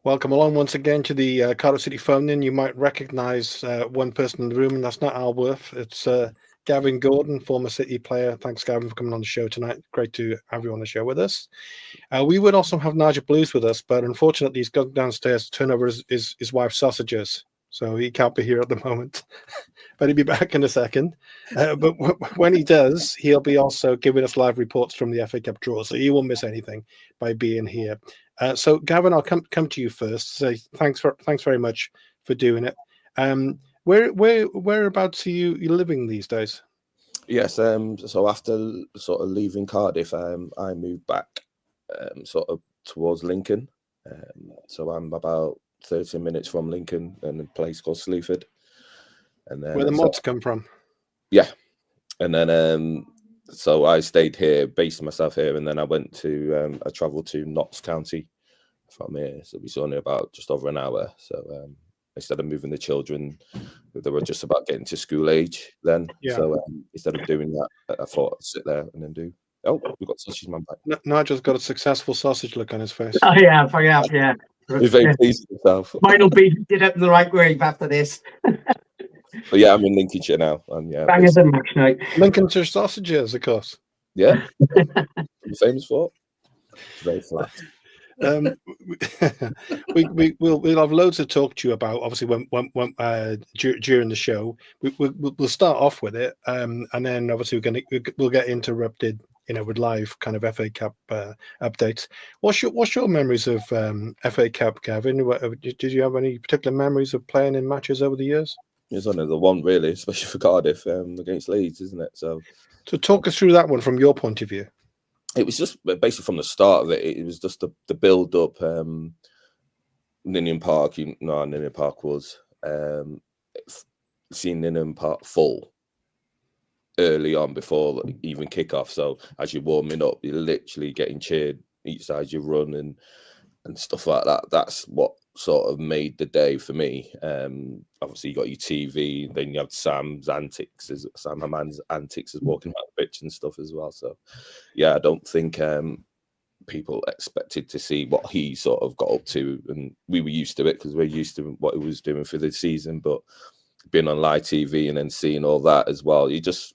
Welcome along once again to the Cardiff City phone-in. You might recognise one person in the room, and that's not Al Worth. It's Gavin Gordon, former City player. Thanks, Gavin, for coming on the show tonight. Great to have you on the show with us. We would also have Nigel Blues with us, but unfortunately, he's gone downstairs to turn over his wife's sausages, so he can't be here at the moment. But he'll be back in a second. But when he does, he'll be also giving us live reports from the FA Cup draw, so you won't miss anything by being here. So, Gavin, I'll come to you first. Say thanks very much for doing it. Whereabouts are you living these days? Yes. So after sort of leaving Cardiff, I moved back sort of towards Lincoln. So I'm about 30 minutes from Lincoln in a place called Sleaford. And then where the mods come from. Yeah. And then so I stayed here, based myself here, and then I went to I travelled to Notts County from here. So it's only about just over an hour. So instead of moving the children, they were just about getting to school age then. Yeah. So instead of doing that, I thought I'd sit there and then do. Oh, we've got Sausage Man back. Nigel's got a successful sausage look on his face. I have, yeah. He's very pleased with himself. Mine will be did up in the right grave after this. But yeah, I'm in Lincolnshire now. And yeah, Bangers and mash night. Lincolnshire sausages, of course. Yeah. Famous for. Very flat. We'll have loads to talk to you about. Obviously, when during the show, we'll start off with it, and then obviously we'll get interrupted, with live kind of FA Cup updates. What's your memories of FA Cup, Gavin? Did you have any particular memories of playing in matches over the years? It's only the one, really, especially for Cardiff against Leeds, isn't it? So talk us through that one from your point of view. It was just basically from the start of it. It was just the build up. Ninian Park, Ninian Park was seeing Ninian Park full early on before even kick off. So as you're warming up, you're literally getting cheered each side you run and stuff like that. That's what sort of made the day for me. Obviously you got your TV, then you have Sam's antics, Sam Hammond's antics as walking around the pitch and stuff as well. So yeah, I don't think people expected to see what he sort of got up to, and we were used to it because we're used to what he was doing for the season. But being on live TV and then seeing all that as well, it just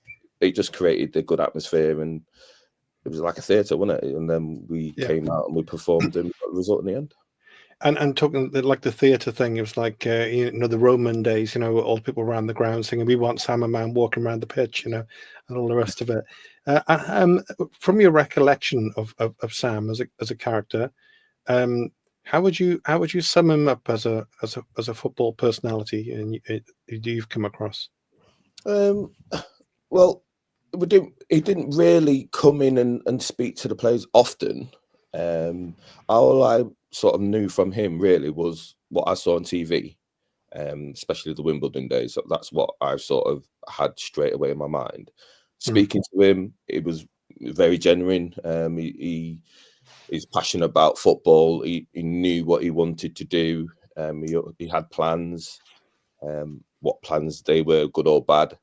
created a good atmosphere, and it was like a theatre, wasn't it? And then we came out and we performed and got the result in the end. And talking like the theatre thing, it was like the Roman days, all the people around the ground singing, "We want Sam and Man" walking around the pitch, and all the rest of it. From your recollection of Sam as a character, how would you sum him up as a football personality and you've come across? Well, he didn't really come in and speak to the players often. All I sort of knew from him really was what I saw on TV, especially the Wimbledon days. So that's what I sort of had straight away in my mind. Speaking to him, it was very genuine. He's passionate about football. He knew what he wanted to do. He had plans. What plans they were, good or bad.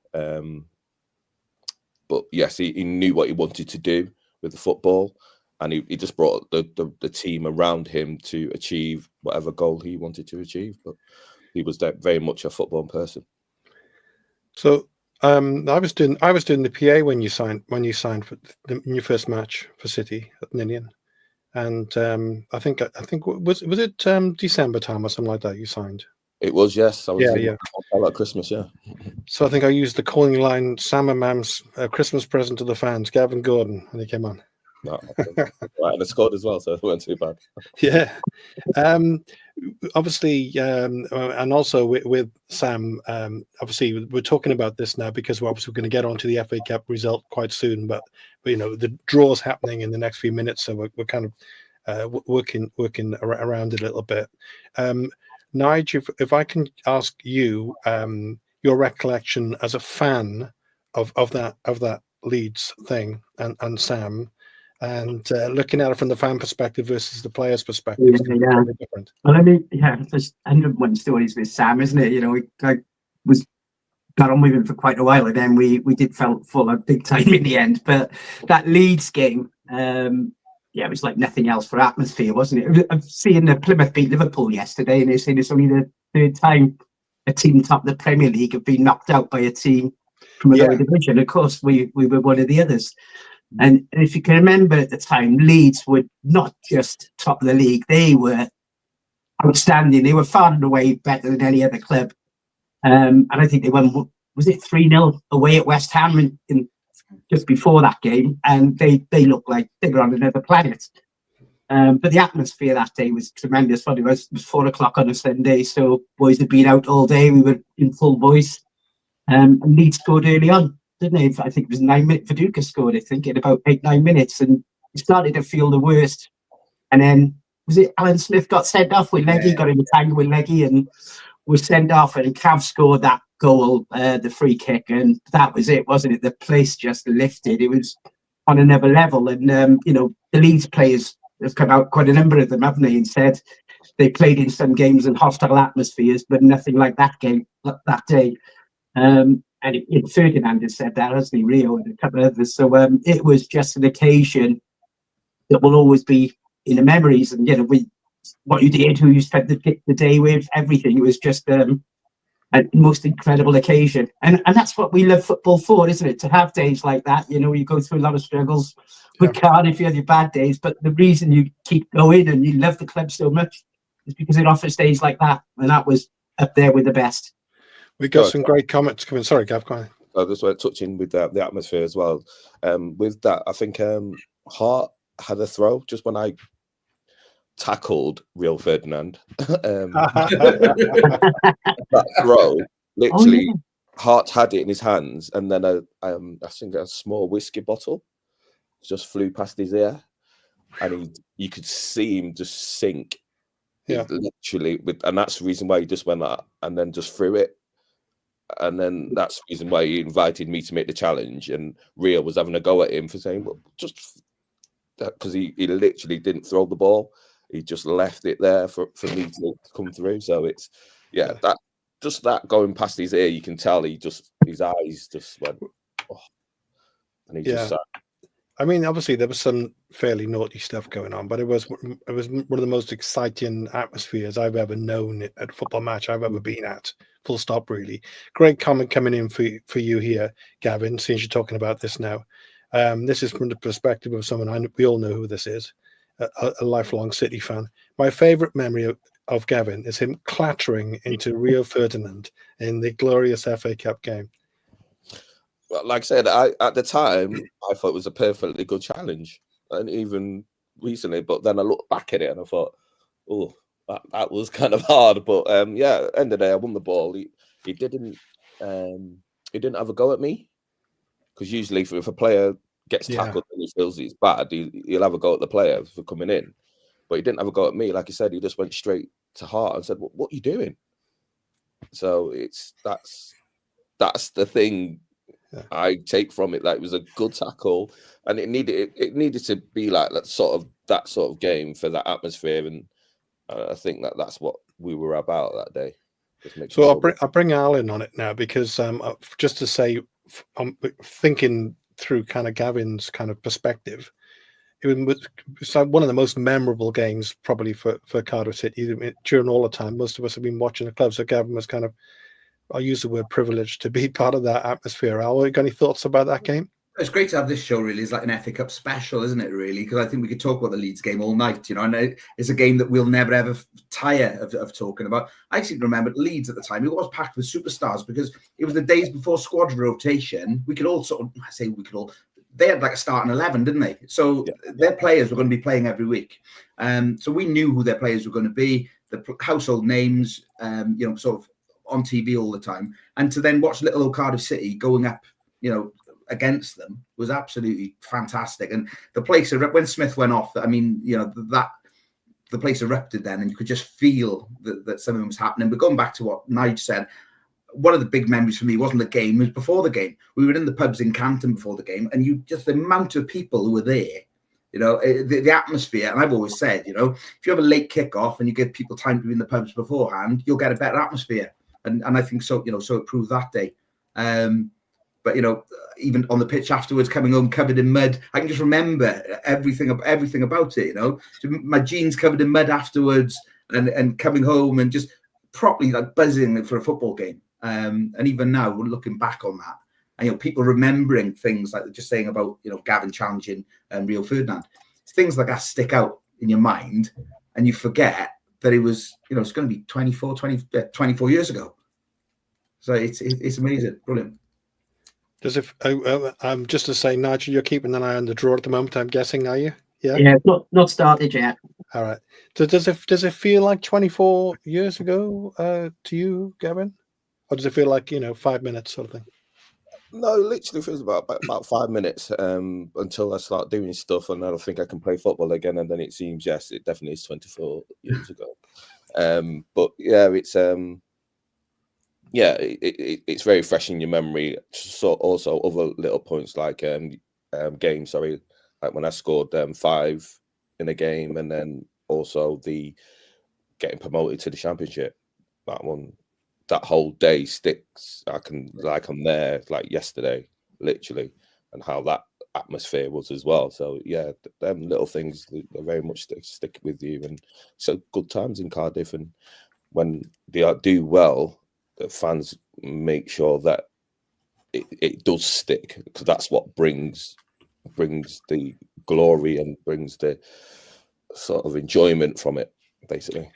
But yes, he knew what he wanted to do with the football. And he just brought the team around him to achieve whatever goal he wanted to achieve. But he was very much a football person. So I was doing the PA when you signed in your first match for City at Ninian, and I think was it December time or something like that you signed? It was, yes. I was like Christmas, yeah. So I think I used the calling line, "Sam and Mam's Christmas present to the fans, Gavin Gordon," and he came on. No, right, and I scored as well, so it wasn't too bad. Yeah. Obviously, and also with Sam, obviously we're talking about this now because we're obviously going to get onto the FA Cup result quite soon, but the draw's happening in the next few minutes, so we're kind of working around it a little bit. Nigel, if I can ask you your recollection as a fan of that Leeds thing and Sam. And looking at it from the fan perspective versus the player's perspective, it's completely different. Well, I mean, there's 101 stories with Sam, isn't it? I got on with him for quite a while, and then we did fall out big time in the end. But that Leeds game, yeah, it was like nothing else for atmosphere, wasn't it? I've seen the Plymouth beat Liverpool yesterday, and they're saying it's only the third time a team top of the Premier League have been knocked out by a team from a lower division. Of course, we were one of the others. And if you can remember at the time, Leeds were not just top of the league; they were outstanding. They were far and away better than any other club. And I think they won, was it 3-0 away at West Ham in just before that game, and they looked like they were on another planet. But the atmosphere that day was tremendous. It was 4 o'clock on a Sunday, so boys had been out all day. We were in full voice. And Leeds scored early on, didn't they? I think it was 9 minutes. Viduka scored, I think, in about 8-9 minutes, and it started to feel the worst. And then, was it Alan Smith got sent off with Leggy, got in a tangle with Leggy, and was sent off, and Cav scored that goal, the free kick, and that was it, wasn't it? The place just lifted. It was on another level. And the Leeds players have come out, quite a number of them, haven't they, and said they played in some games in hostile atmospheres, but nothing like that game that day. And Ferdinand has said that, hasn't he? Rio and a couple of others. So it was just an occasion that will always be in the memories. And what you did, who you spent the day with, everything. It was just a most incredible occasion, and that's what we love football for, isn't it? To have days like that. You go through a lot of struggles with Cardiff, you have your bad days, but the reason you keep going and you love the club so much is because it offers days like that, and that was up there with the best. We got some great comments coming. Sorry, Gav, go on. That's why touching with the atmosphere as well. With that, I think Hart had a throw just when I tackled Real Ferdinand. That throw, literally, Hart had it in his hands, and then I think a small whiskey bottle just flew past his ear, and you could see him just sink. Literally, and that's the reason why he just went that, and then just threw it. And then that's the reason why he invited me to make the challenge. And Rio was having a go at him for saying, well, just because he literally didn't throw the ball. He just left it there for me to come through. So it's, that going past his ear, you can tell his eyes just went, oh, and he just sat. I mean, obviously there was some fairly naughty stuff going on, but it was one of the most exciting atmospheres I've ever known at a football match I've ever been at. Full stop, really. Great comment coming in for you here, Gavin, since you're talking about this now. This is from the perspective of someone we all know who this is, a lifelong City fan. My favourite memory of Gavin is him clattering into Rio Ferdinand in the glorious FA Cup game. Well, like I said, at the time, I thought it was a perfectly good challenge, and even recently. But then I looked back at it and I thought, oh, that was kind of hard. But end of the day, I won the ball. He didn't have a go at me, because usually if a player gets tackled and he feels it's bad, he'll have a go at the player for coming in. But he didn't have a go at me. Like I said, he just went straight to Hart and said, "What are you doing?" So that's the thing. I take from it that it was a good tackle, and it needed to be like that sort of game for that atmosphere, and I think that's what we were about that day. So I'll bring Alan on it now, because just to say, I'm thinking through kind of Gavin's kind of perspective, it was one of the most memorable games probably for Cardiff City during all the time. Most of us have been watching the club, so Gavin was kind of, I'll use the word privileged to be part of that atmosphere. Al, you got any thoughts about that game? It's great to have this show, really. It's like an FA Cup special, isn't it, really? Because I think we could talk about the Leeds game all night, and it's a game that we'll never, ever tire of talking about. I actually remember Leeds at the time, it was packed with superstars, because it was the days before squad rotation. We could all they had like a starting 11, didn't they? So their players were going to be playing every week. So we knew who their players were going to be, the household names, sort of on TV all the time. And to then watch little old Cardiff City going up, against them was absolutely fantastic. And the place, when Smith went off, I mean, the place erupted then, and you could just feel that something was happening. But going back to what Nigel said, one of the big memories for me wasn't the game, it was before the game. We were in the pubs in Canton before the game, and the amount of people who were there, the atmosphere. And I've always said, if you have a late kickoff and you give people time to be in the pubs beforehand, you'll get a better atmosphere. And I think so, so it proved that day. But even on the pitch afterwards, coming home covered in mud, I can just remember everything about it. My jeans covered in mud afterwards, and coming home and just properly like buzzing for a football game. And even now, we're looking back on that, and people remembering things like just saying about Gavin challenging Rio Ferdinand. Things like that stick out in your mind, and you forget that it was it's going to be 24 years ago. So it's amazing, brilliant. Does it? Just to say, Nigel, you're keeping an eye on the draw at the moment, I'm guessing, are you? Yeah. Yeah, not started yet. All right. So does it feel like 24 years ago to you, Gavin, or does it feel like 5 minutes sort of thing? No, it literally feels about 5 minutes until I start doing stuff, and then I think I can play football again, and then it seems it definitely is 24 years ago. But yeah, it's it's very fresh in your memory. So also other little points like games, sorry, like when I scored 5 in a game, and then also the getting promoted to the championship. That one, that whole day sticks. I'm there like yesterday, literally, and how that atmosphere was as well. So yeah, them little things they very much stick with you. And so good times in Cardiff, and when they do well, the fans make sure that it does stick, because that's what brings the glory and brings the sort of enjoyment from it, basically.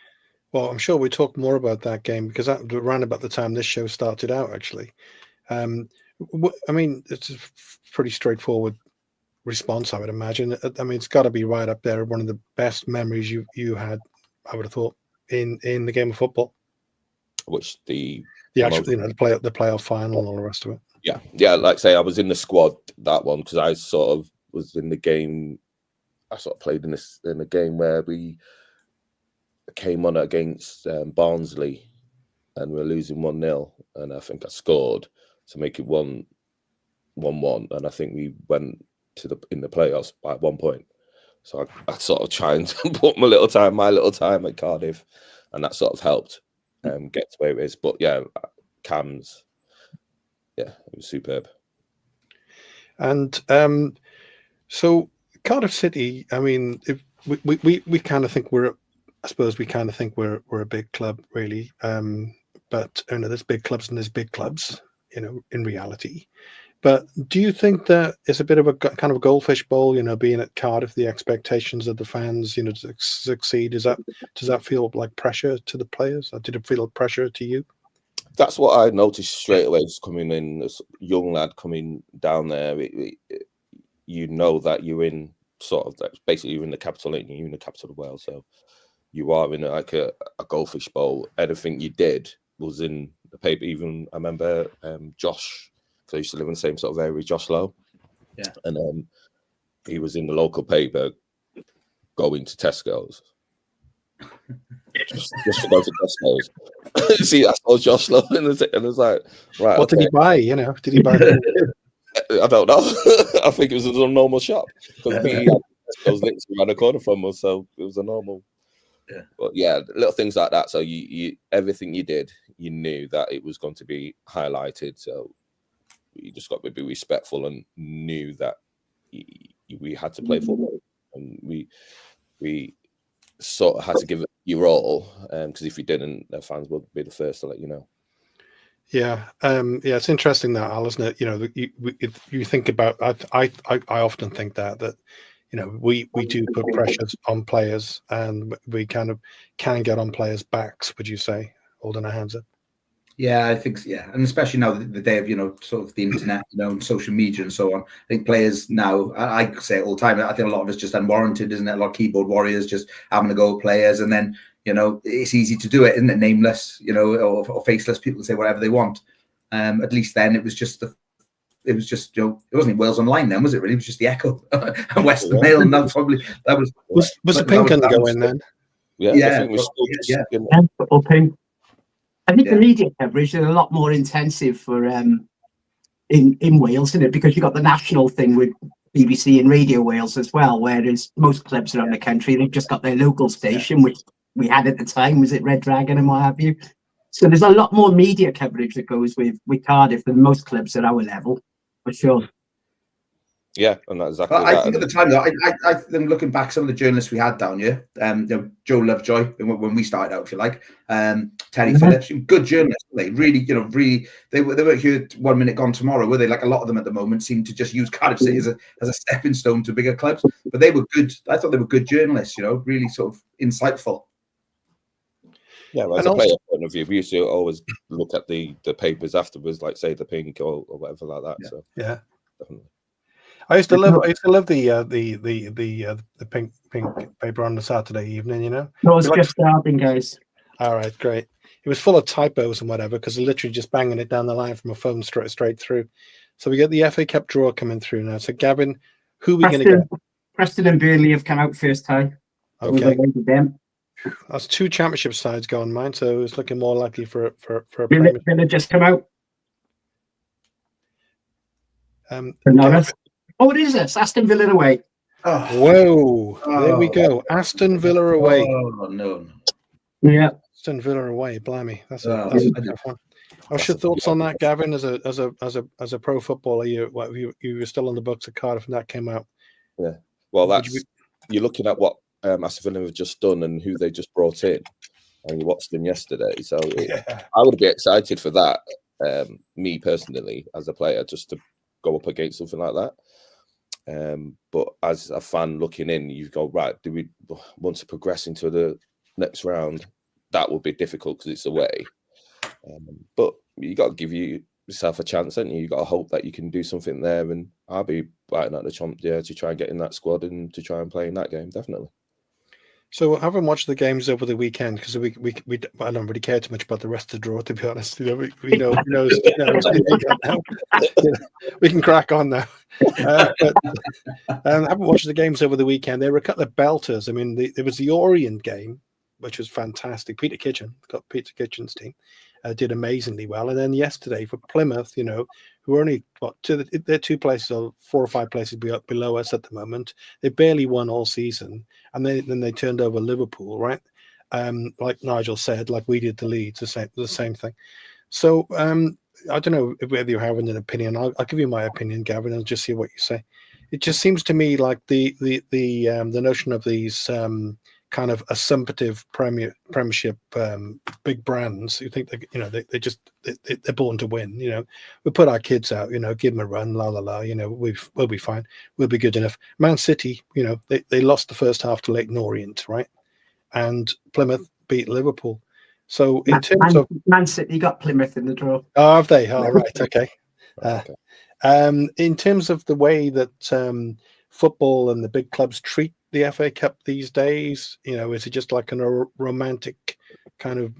Well, I'm sure we talk more about that game, because that ran about the time this show started out, actually. I mean, it's a pretty straightforward response, I would imagine. I mean, it's got to be right up there, one of the best memories you had, I would have thought, in the game of football. Which the actual, the playoff final and all the rest of it. Yeah. Like I say, I was in the squad that one, because I sort of was in the game. I sort of played in the game where we came on against Barnsley, and we were losing 1-0, and I think I scored to make it 1-1, and I think we went in the playoffs by 1 point. So I sort of tried to put my little time at Cardiff, and that sort of helped get to where it is. But yeah, Cam's, yeah, it was superb. And so Cardiff City, I mean, if we kind of think we're a big club, really. But there's big clubs and there's big clubs, in reality. But do you think that it's a bit of a kind of a goldfish bowl, being at Cardiff, the expectations of the fans, to succeed? Does that feel like pressure to the players? Or did it feel pressure to you? That's what I noticed straight away, just coming in, as a young lad coming down there. You know that you're in basically you're in the capital, you're in the capital of Wales. So you are in like a goldfish bowl. Anything you did was in the paper. Even I remember Josh, because I used to live in the same sort of area with Josh Lowe. Yeah. And he was in the local paper going to Tesco's. just to go to Tesco's. See, I saw Josh Lowe and it was like, right. What did he buy? Did he buy? I don't know. I think it was a normal shop, because he had Tesco's literally around the corner from us, so it was a normal. Yeah. But yeah, little things like that. So you everything you did, you knew that it was going to be highlighted. So you just got to be respectful and knew that we had to play football, and we sort of had to give it your all, because if you didn't, the fans would be the first to let you know. Yeah, it's interesting that, Al, isn't it? You think about. I often think that we do put pressures on players, and we kind of can get on players' backs. Would you say, holding our hands up? Yeah, I think so, yeah, and especially now the day of sort of the internet, and social media and so on. I think players now, I say it all the time, I think a lot of it's just unwarranted, isn't it? A lot of keyboard warriors just having to go at players, and then it's easy to do it, isn't it? Nameless, or faceless people say whatever they want. At least then it was just it wasn't Wales Online then, was it? Really, it was just the Echo and Western Mail, and that was the pink undergo in then. Yeah. Football pink. I think the media coverage is a lot more intensive for in Wales, isn't it? Because you've got the national thing with BBC and Radio Wales as well, whereas most clubs around the country, they've just got their local station, which we had at the time, was it Red Dragon and what have you. So there's a lot more media coverage that goes with Cardiff than most clubs at our level. For sure. Yeah, and that's exactly I that. think at the time, though, I think looking back, some of the journalists we had down here, Joe Lovejoy, when we started out, if you like, Terry Phillips, good journalists, they really, really, they weren't here 1 minute gone tomorrow, were they? Like a lot of them at the moment seem to just use Cardiff City as a stepping stone to bigger clubs, but they were good. I thought they were good journalists, really sort of insightful. Yeah, well, as a player point of view, we used to always look at the papers afterwards, like say the Pink or whatever like that. Yeah. So yeah, definitely. I used to love the pink paper on the Saturday evening. No, it's just starting, guys. All right, great. It was full of typos and whatever because they're literally just banging it down the line from a phone straight through. So we get the FA Cup draw coming through now. So Gavin, who are we going to get? Preston and Burnley have come out first time. Okay, them. That's 2 championship sides gone, mine. So it's looking more likely for a Villa just come out. Oh, it is. It's Aston Villa away. Whoa! There we go. Aston Villa away. Oh no. Yeah. Aston Villa away. Blimey, that's a tough one. What's your thoughts on that, Gavin? As a pro footballer, you were still on the books at Cardiff, and that came out. Yeah. Well, you're looking at what Aston Villa have just done and who they just brought in, and you watched them yesterday. So I would be excited for that. Me personally, as a player, just to go up against something like that. But as a fan looking in, you go, right, do we want to progress into the next round? That would be difficult because it's away. But you got to give yourself a chance, haven't you? You got to hope that you can do something there, and I'll be biting at the chomp to try and get in that squad and to try and play in that game, definitely. So I haven't watched the games over the weekend because I don't really care too much about the rest of the draw, to be honest. We know we can crack on now. But I haven't watched the games over the weekend. There were a couple of belters. I mean, there was the Orient game, which was fantastic. Peter Kitchen's team did amazingly well. And then yesterday for Plymouth, who are only they're 2 places or 4 or 5 places below us at the moment. They barely won all season, and then they turned over Liverpool, right? Like Nigel said, like we did the Leeds, the same thing. So I don't know whether you have an opinion. I'll give you my opinion, Gavin, and just see what you say. It just seems to me like the notion of these kind of assumptive premiership big brands who think they're born to win. We put our kids out, give them a run, we'll be fine, we'll be good enough. Man City, they lost the first half to Leyton Orient, right? And Plymouth beat Liverpool. So in terms of Man City got Plymouth in the draw. Oh, have they? Oh, right, okay. In terms of the way that football and the big clubs treat the FA Cup these days, is it just like a romantic kind of,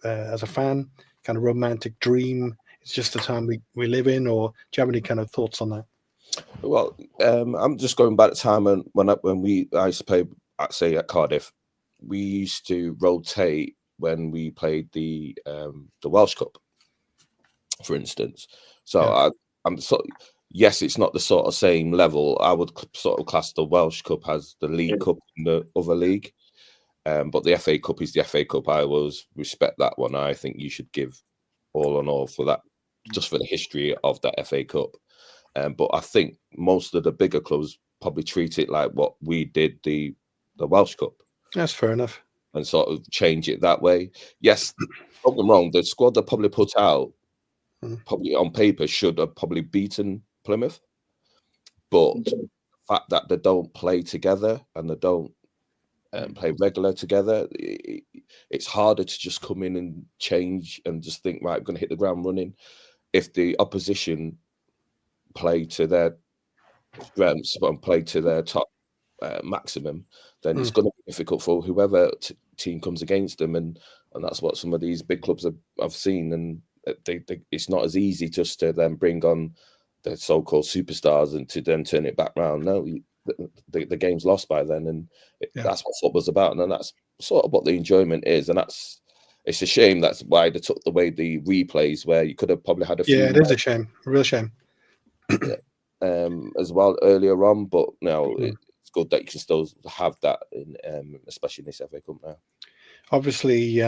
as a fan, kind of romantic dream? It's just the time we live in, or do you have any kind of thoughts on that? Well, I'm just going back to time when I used to play, at Cardiff. We used to rotate when we played the Welsh Cup, for instance. So I'm yes, it's not the sort of same level. I would sort of class the Welsh Cup as the League Cup in the other league. But the FA Cup is the FA Cup. I always respect that one. I think you should give all in all for that, just for the history of that FA Cup. But I think most of the bigger clubs probably treat it like what we did the Welsh Cup. That's fair enough. And sort of change it that way. Yes, don't get me wrong, the squad they probably put out, probably on paper, should have probably beaten Plymouth. But the fact that they don't play together and they don't play regular together, it's harder to just come in and change and just think, right, I'm going to hit the ground running. If the opposition play to their strengths and play to their top maximum, then it's going to be difficult for whoever team comes against them, and that's what some of these big clubs have seen. And it's not as easy just to then bring on the so-called superstars and to then turn it back round. No, the game's lost by then, and that's what football's about, and that's sort of what the enjoyment is. And it's a shame that's why they took away the replays, where you could have probably had a few. Yeah, it is a shame, a real shame. As well earlier on, but no, it's good that you can still have that, especially in this FA Cup now. Obviously,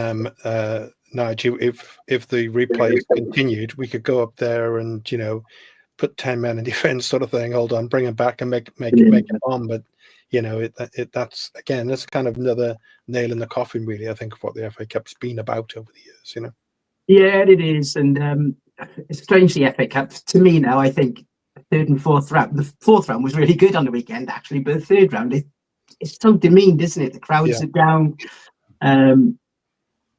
Nigel, if the replays continued, we could go up there and put 10 men in defence sort of thing. Hold on, bring it back and make it on. But that's that's kind of another nail in the coffin, really. I think of what the FA Cup's been about over the years. Yeah, it is, and it's strange the FA Cup to me now. I think the third and fourth round. The fourth round was really good on the weekend, actually, but the third round it's so demeaned, isn't it? The crowds are down.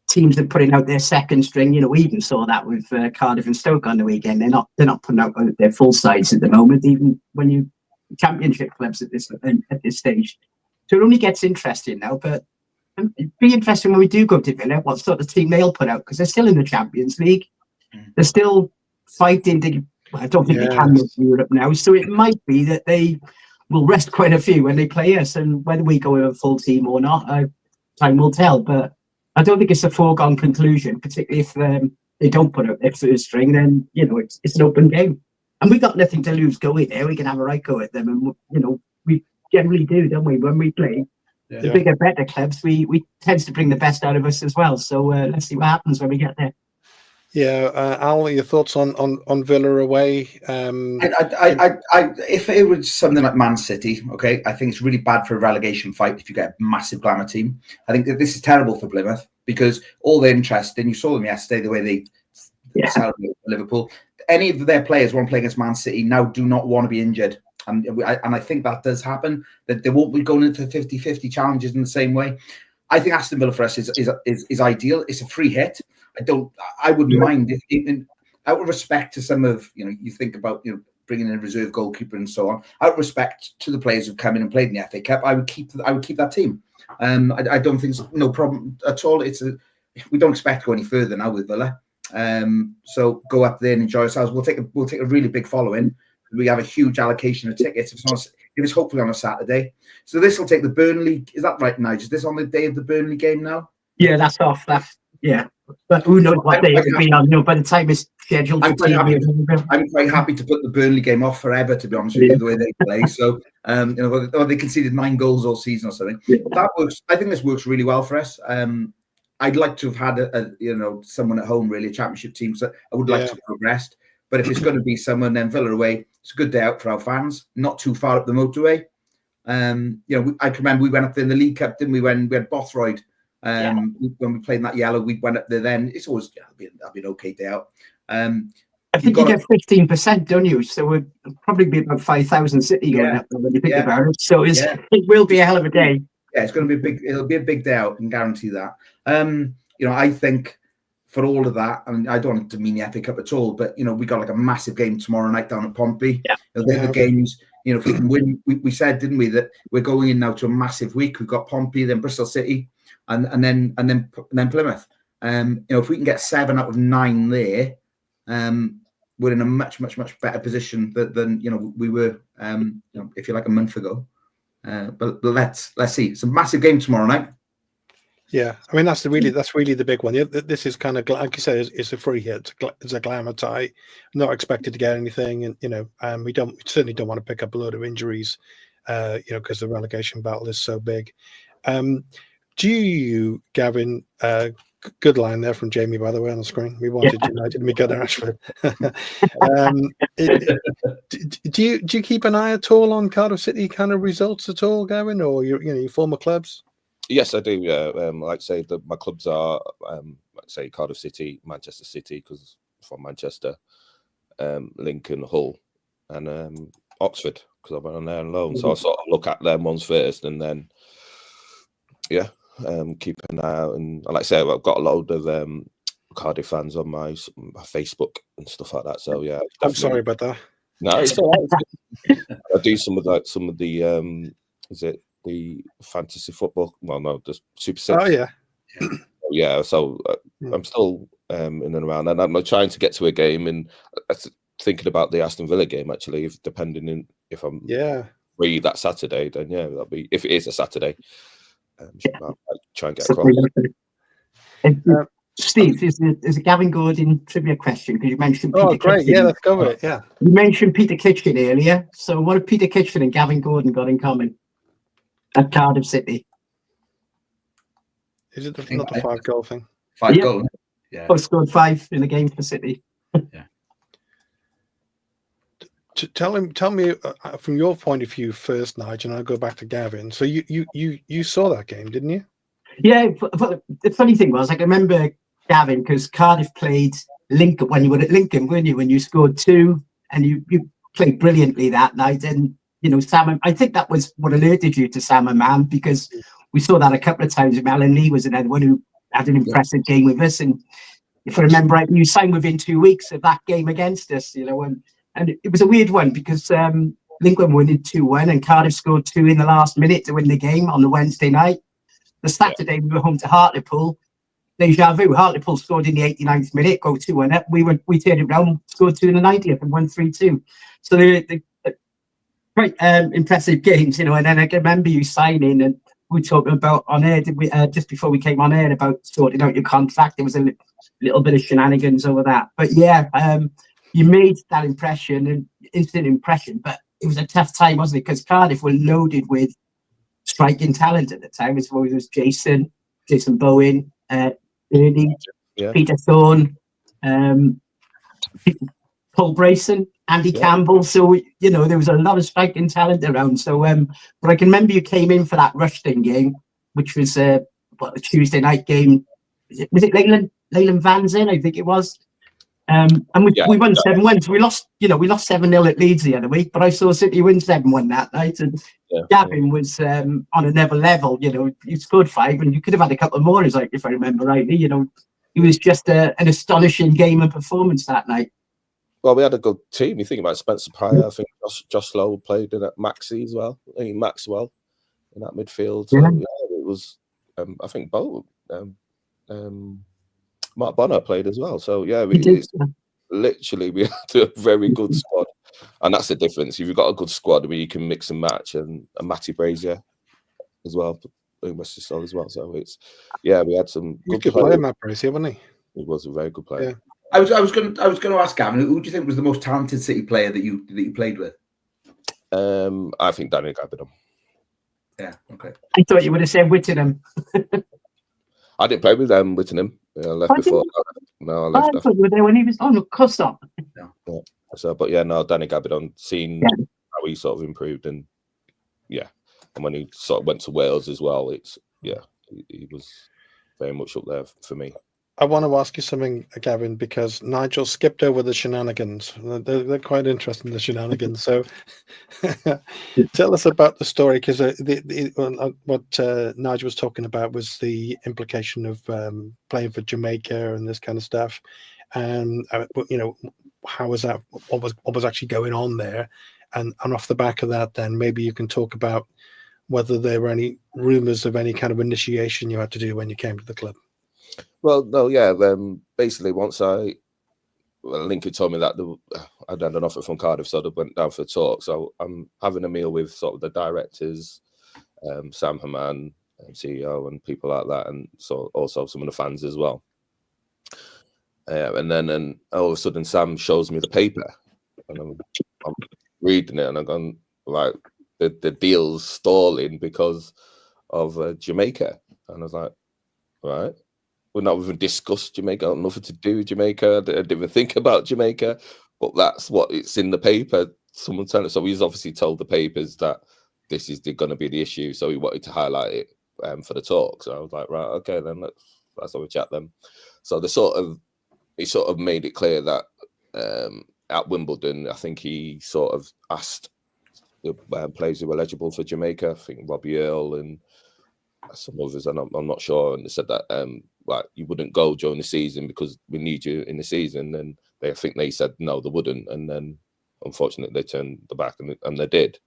Teams are putting out their second string. We even saw that with Cardiff and Stoke on the weekend. They're not putting out their full sides at the moment, even when you Championship clubs at this stage. So it only gets interesting now. But it'd be interesting when we do go to Villa, what sort of team they'll put out, because they're still in the Champions League. They're still fighting to. Well, I don't think they can move to Europe now. So it might be that they will rest quite a few when they play us, and whether we go with a full team or not, time will tell. But I don't think it's a foregone conclusion, particularly if they don't put out their first string. Then it's an open game, and we got nothing to lose going there. We can have a right go at them, and we generally do, don't we? When we play the bigger, better clubs, we tends to bring the best out of us as well. So let's see what happens when we get there. Yeah, Al, your thoughts on Villa away? If it was something like Man City, okay, I think it's really bad for a relegation fight if you get a massive glamour team. I think that this is terrible for Plymouth because all their interest, and you saw them yesterday, the way they celebrate Liverpool. Any of their players want to play against Man City now do not want to be injured. And I think that does happen, that they won't be going into 50-50 challenges in the same way. I think Aston Villa for us is ideal. It's a free hit. I wouldn't mind if, out of respect to some of, you think about, bringing in a reserve goalkeeper and so on, out of respect to the players who've come in and played in the FA Cup, I would keep that team. I don't think it's no problem at all. We don't expect to go any further now with Villa. So go up there and enjoy ourselves. We'll take a really big following. We have a huge allocation of tickets. It was hopefully on a Saturday. So this will take the Burnley. Is that right, Nigel? Is this on the day of the Burnley game now? Yeah, that's off. But who knows what day it will be on? By the time it's scheduled. I'm quite happy to put the Burnley game off forever, to be honest with you, the way they play. So, they conceded 9 goals all season or something. Yeah. That works. I think this works really well for us. I'd like to have had someone at home, really, a championship team. So I would like to have progressed. But if it's going to be someone, then Villa away, it's a good day out for our fans. Not too far up the motorway. I can remember we went up there in the League Cup, didn't we? When we had Bothroyd. When we played in that yellow, we went up there then. It's always that'll be an okay day out. I think you get 15%, don't you? So we'll probably be about 5,000 City going up there when you think about it. So it will be a hell of a day. Yeah, it's going to be it'll be a big day out, and guarantee that. I think for all of that, I mean, I don't want to demean the FA Cup at all, but we got like a massive game tomorrow night down at Pompey. Yeah. They're the games. If we can win, we said, didn't we, that we're going in now to a massive week. We've got Pompey, then Bristol City. And then Plymouth. If we can get 7 out of 9 there, we're in a much better position than we were, if you like, a month ago. But let's see. It's a massive game tomorrow night. Yeah, I mean that's really the big one. Yeah, this is kind of like you said, it's a free hit. It's a glamour tie. Not expected to get anything, and we certainly don't want to pick up a load of injuries, because the relegation battle is so big. Do you, Gavin? Good line there from Jamie, by the way, on the screen. We wanted United, and we got Ashford. Do you keep an eye at all on Cardiff City kind of results at all, Gavin, or your former clubs? Yes, I do. Like I say, my clubs are Cardiff City, Manchester City, because from Manchester, Lincoln, Hull, and Oxford, because I've been on there on loan. So I sort of look at them ones first, and then keep an eye out. And like I say, I've got a load of Cardiff fans on my Facebook and stuff like that. So yeah, I'm sorry about that. No, it's all right. I do some of the is it the fantasy football? Well, no, the Super 6. Oh yeah, yeah. So I'm still in and around, and I'm trying to get to a game, and thinking about the Aston Villa game actually. If I'm free that Saturday, then that'll be, if it is a Saturday. I'll try and get across. Steve, there's a Gavin Gordon trivia question because you mentioned Peter great. Kitchen. Yeah, let's go with it. Yeah. You mentioned Peter Kitchen earlier. So what have Peter Kitchen and Gavin Gordon got in common at Cardiff City? Is it not the 5-goal thing? 5 goals. Yeah. Both scored 5 in the game for City. Yeah. Tell me from your point of view first, Nigel, and I'll go back to Gavin. So you saw that game, didn't you? Yeah, but the funny thing was, I can remember Gavin, because Cardiff played Lincoln when you were at Lincoln, weren't you? When you scored 2, and you played brilliantly that night. And Sam, I think that was what alerted you to Sam and Man, because we saw that a couple of times. Alan Lee was another one who had an impressive game with us, and if I remember right, you signed within 2 weeks of that game against us. And it was a weird one, because Lincoln won 2-1, and Cardiff scored 2 in the last minute to win the game on the Wednesday night. The Saturday, we were home to Hartlepool. Deja vu. Hartlepool scored in the 89th minute, go 2-1 up. We turned it around, scored 2 in the 90th, and won 3-2. So they're quite impressive games, And then I can remember you signing, and we talked about on air, did we, just before we came on air, about sorting out your contract. There was a little bit of shenanigans over that, but yeah, you made that impression, an instant impression. But it was a tough time, wasn't it? Because Cardiff were loaded with striking talent at the time. It was Jason Bowen, Ernie, Peter Thorne, Paul Brayson, Andy Campbell. So there was a lot of striking talent around. So but I can remember you came in for that Rushden game, which was a Tuesday night game. Was it Leyland Vans in? I think it was. And we won 7-1. So we lost 7-0 at Leeds the other week, but I saw City win 7-1 that night. And Gavin was on another level. You scored 5, and you could have had a couple more, if I remember rightly. It was just an astonishing game and performance that night. Well, we had a good team. You think about Spencer Pryor. I think Josh Lowe played in at Maxi as well. I think Maxwell in that midfield. So, it was. I think both. Mark Bonner played as well. So literally we had a very good squad, and that's the difference. If you've got a good squad where you can mix and match, and Matty Brazier as well, Westchester as well. So we had some good player, Matt Brazier, wasn't he? He was a very good player. Yeah. I was going to ask Gavin, who do you think was the most talented City player that you played with? I think Danny Gabidon. Yeah. Okay. I thought you would have said Whittingham. I didn't play with Whittingham. I left before. No, I left. I thought you were there when he was on. Of course not. Yeah. So, but Danny Gabidon, seen how he sort of improved, and when he sort of went to Wales as well, he was very much up there for me. I want to ask you something, Gavin, because Nigel skipped over the shenanigans. They're quite interesting, the shenanigans. So tell us about the story, because what Nigel was talking about was the implication of playing for Jamaica and this kind of stuff. And, how was that? What was actually going on there? And off the back of that, then maybe you can talk about whether there were any rumours of any kind of initiation you had to do when you came to the club. Well, no, basically once Lincoln told me that I'd had an offer from Cardiff, so I went down for a talk. So I'm having a meal with sort of the directors, Sam Haman, CEO, and people like that, and so also some of the fans as well. And then all of a sudden Sam shows me the paper, and I'm reading it, and I'm going like, the deal's stalling because of Jamaica, and I was like, right. We're not even discussed Jamaica. I got nothing to do with Jamaica. I didn't even think about Jamaica, but that's what it's in the paper. Someone telling us. So he's obviously told the papers that this is going to be the issue. So he wanted to highlight it for the talk. So I was like, right, okay, then let's have a chat then. So he sort of made it clear that at Wimbledon, I think he sort of asked the players who were eligible for Jamaica. I think Robbie Earle and some others, and I'm not sure. And they said that you wouldn't go during the season because we need you in the season. And I think they said no, they wouldn't. And then unfortunately they turned the back and they did.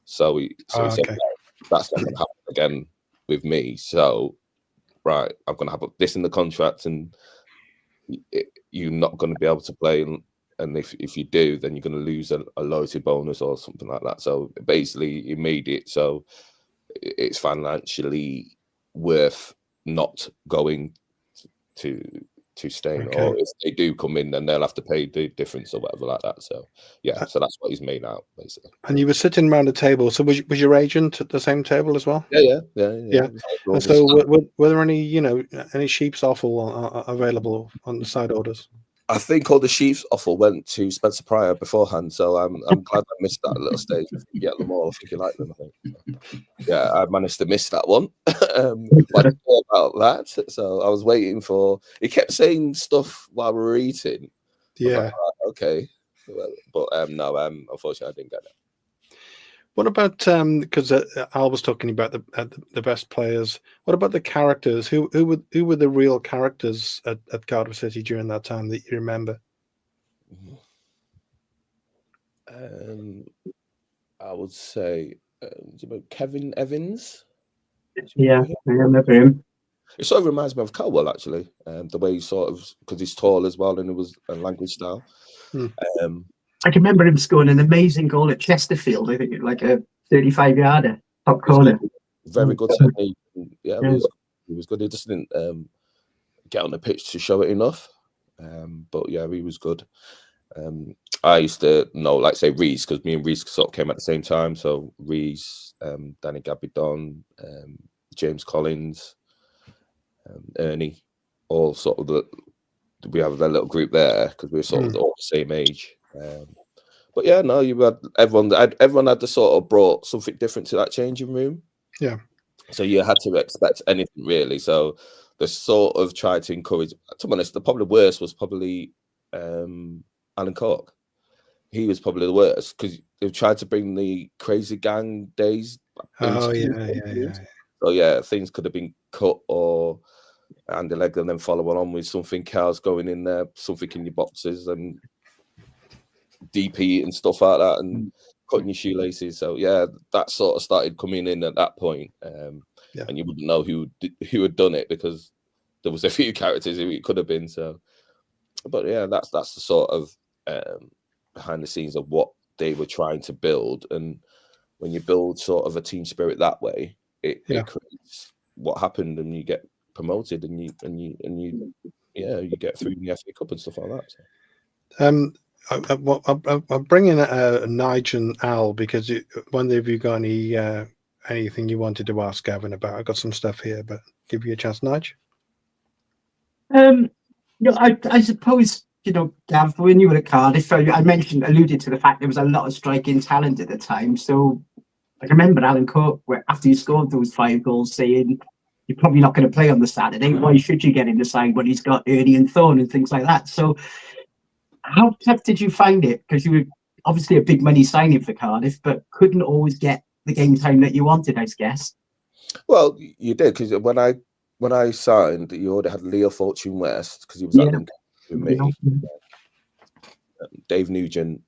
So he said that's not going to happen again with me. So right, I'm going to have this in the contract, and you're not going to be able to play. And if you do, then you're going to lose a loyalty bonus or something like that. So basically, he made it so it's financially worth not going to stay, or if they do come in, then they'll have to pay the difference or whatever like that. So so that's what he's made out basically. And you were sitting around the table. So was your agent at the same table as well? Yeah. And so were there any any sheep's offal available on the side orders? I think all the Chiefs offer went to Spencer Pryor beforehand, so I'm glad I missed that little stage. Get them all. I think you like them. I think. So, yeah, I managed to miss that one. But I thought about that, so I was waiting for. He kept saying stuff while we were eating. Yeah. Like, okay, but no, unfortunately, I didn't get it. What about because Al was talking about the best players? What about the characters? Who were the real characters at Cardiff City during that time that you remember? I would say Kevin Evans. Yeah, I remember him. It sort of reminds me of Caldwell, actually. The way he sort of, because he's tall as well, and it was a language style. I can remember him scoring an amazing goal at Chesterfield. I think like a 35-yarder, top corner. Very good technique. Yeah, he was good. He just didn't get on the pitch to show it enough. But yeah, he was good. I used to know, like say Reese, because me and Reese sort of came at the same time. So Reese, Danny Gabidon, James Collins, Ernie, all sort of we have that little group there because we were sort of all the same age. But yeah, no, you had everyone had to sort of brought something different to that changing room. Yeah. So you had to expect anything really. So they sort of tried to encourage. To be honest, the probably worst was probably Alan Cork. He was probably the worst because they tried to bring the crazy gang days. Oh yeah. So yeah, things could have been cut or Andy Leg and then following on with something else going in there, something in your boxes and DP and stuff like that, and cutting your shoelaces. So yeah, that sort of started coming in at that point, and you wouldn't know who had done it because there was a few characters who it could have been. So, but yeah, that's the sort of behind the scenes of what they were trying to build. And when you build sort of a team spirit that way, it creates what happened, and you get promoted, and you get through the FA Cup and stuff like that. So. I'm bringing Nigel and Al because one of you got anything you wanted to ask Gavin about? I got some stuff here, but give you a chance, Nigel. I suppose Gav, when you were at Cardiff, I alluded to the fact there was a lot of striking talent at the time. So I remember Alan Cook, where after you scored those 5 goals, saying you're probably not going to play on the Saturday. Why should you get him to sign when he's got Ernie and Thorne and things like that? So. How tough did you find it? Because you were obviously a big money signing for Cardiff, but couldn't always get the game time that you wanted, I guess. Well, you did, because when I signed, you already had Leo Fortune West because he was at Lincoln with me, Dave Nugent,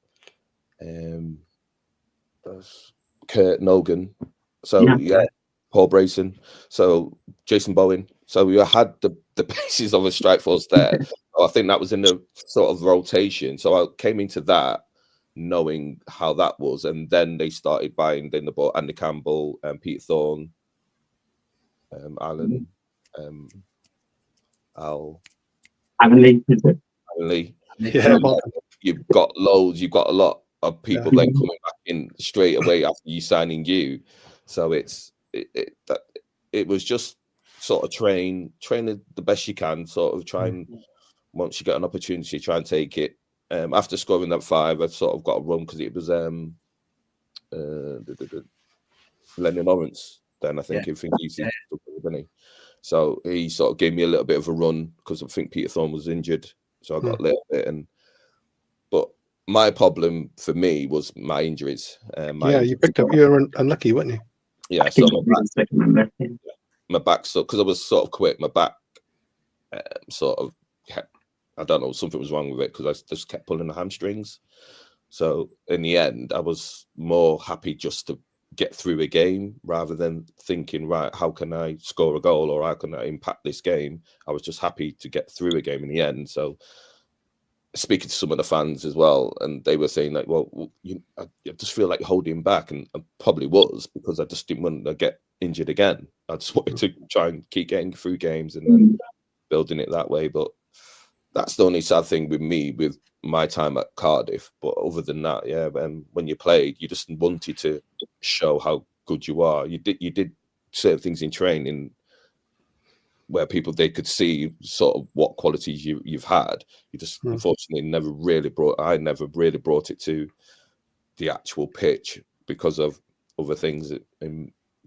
Kurt Nogan, so Paul Brayson, so Jason Bowen. So we had the basis of a strike force there. I think that was in the sort of rotation. So I came into that knowing how that was, and then they started buying the ball, Andy Campbell, Peter Thorne, Alan, Al, Alan Lee, is it? Alan Lee. Yeah, you've got loads. You've got a lot of people then coming back in straight away after you signing you. So it was just sort of train the best you can, sort of try and once you get an opportunity, try and take it. After scoring that 5, I sort of got a run because it was Lennon Lawrence. Then I think he's so he sort of gave me a little bit of a run because I think Peter Thorne was injured, so I got a little bit. But my problem for me was my injuries. You picked up. You were unlucky, weren't you? Yeah, so my back sucked because I was sort of quick. My back sort of kept. I don't know, something was wrong with it because I just kept pulling the hamstrings. So in the end, I was more happy just to get through a game rather than thinking, right, how can I score a goal or how can I impact this game? I was just happy to get through a game in the end. So speaking to some of the fans as well, and they were saying like, well, I just feel like holding back, and I probably was because I just didn't want to get injured again. I just wanted to try and keep getting through games and then building it that way. But that's the only sad thing with me, with my time at Cardiff. But other than that, when you played, you just wanted to show how good you are. You did certain things in training where they could see sort of what qualities you've had. You just unfortunately never really brought it to the actual pitch because of other things.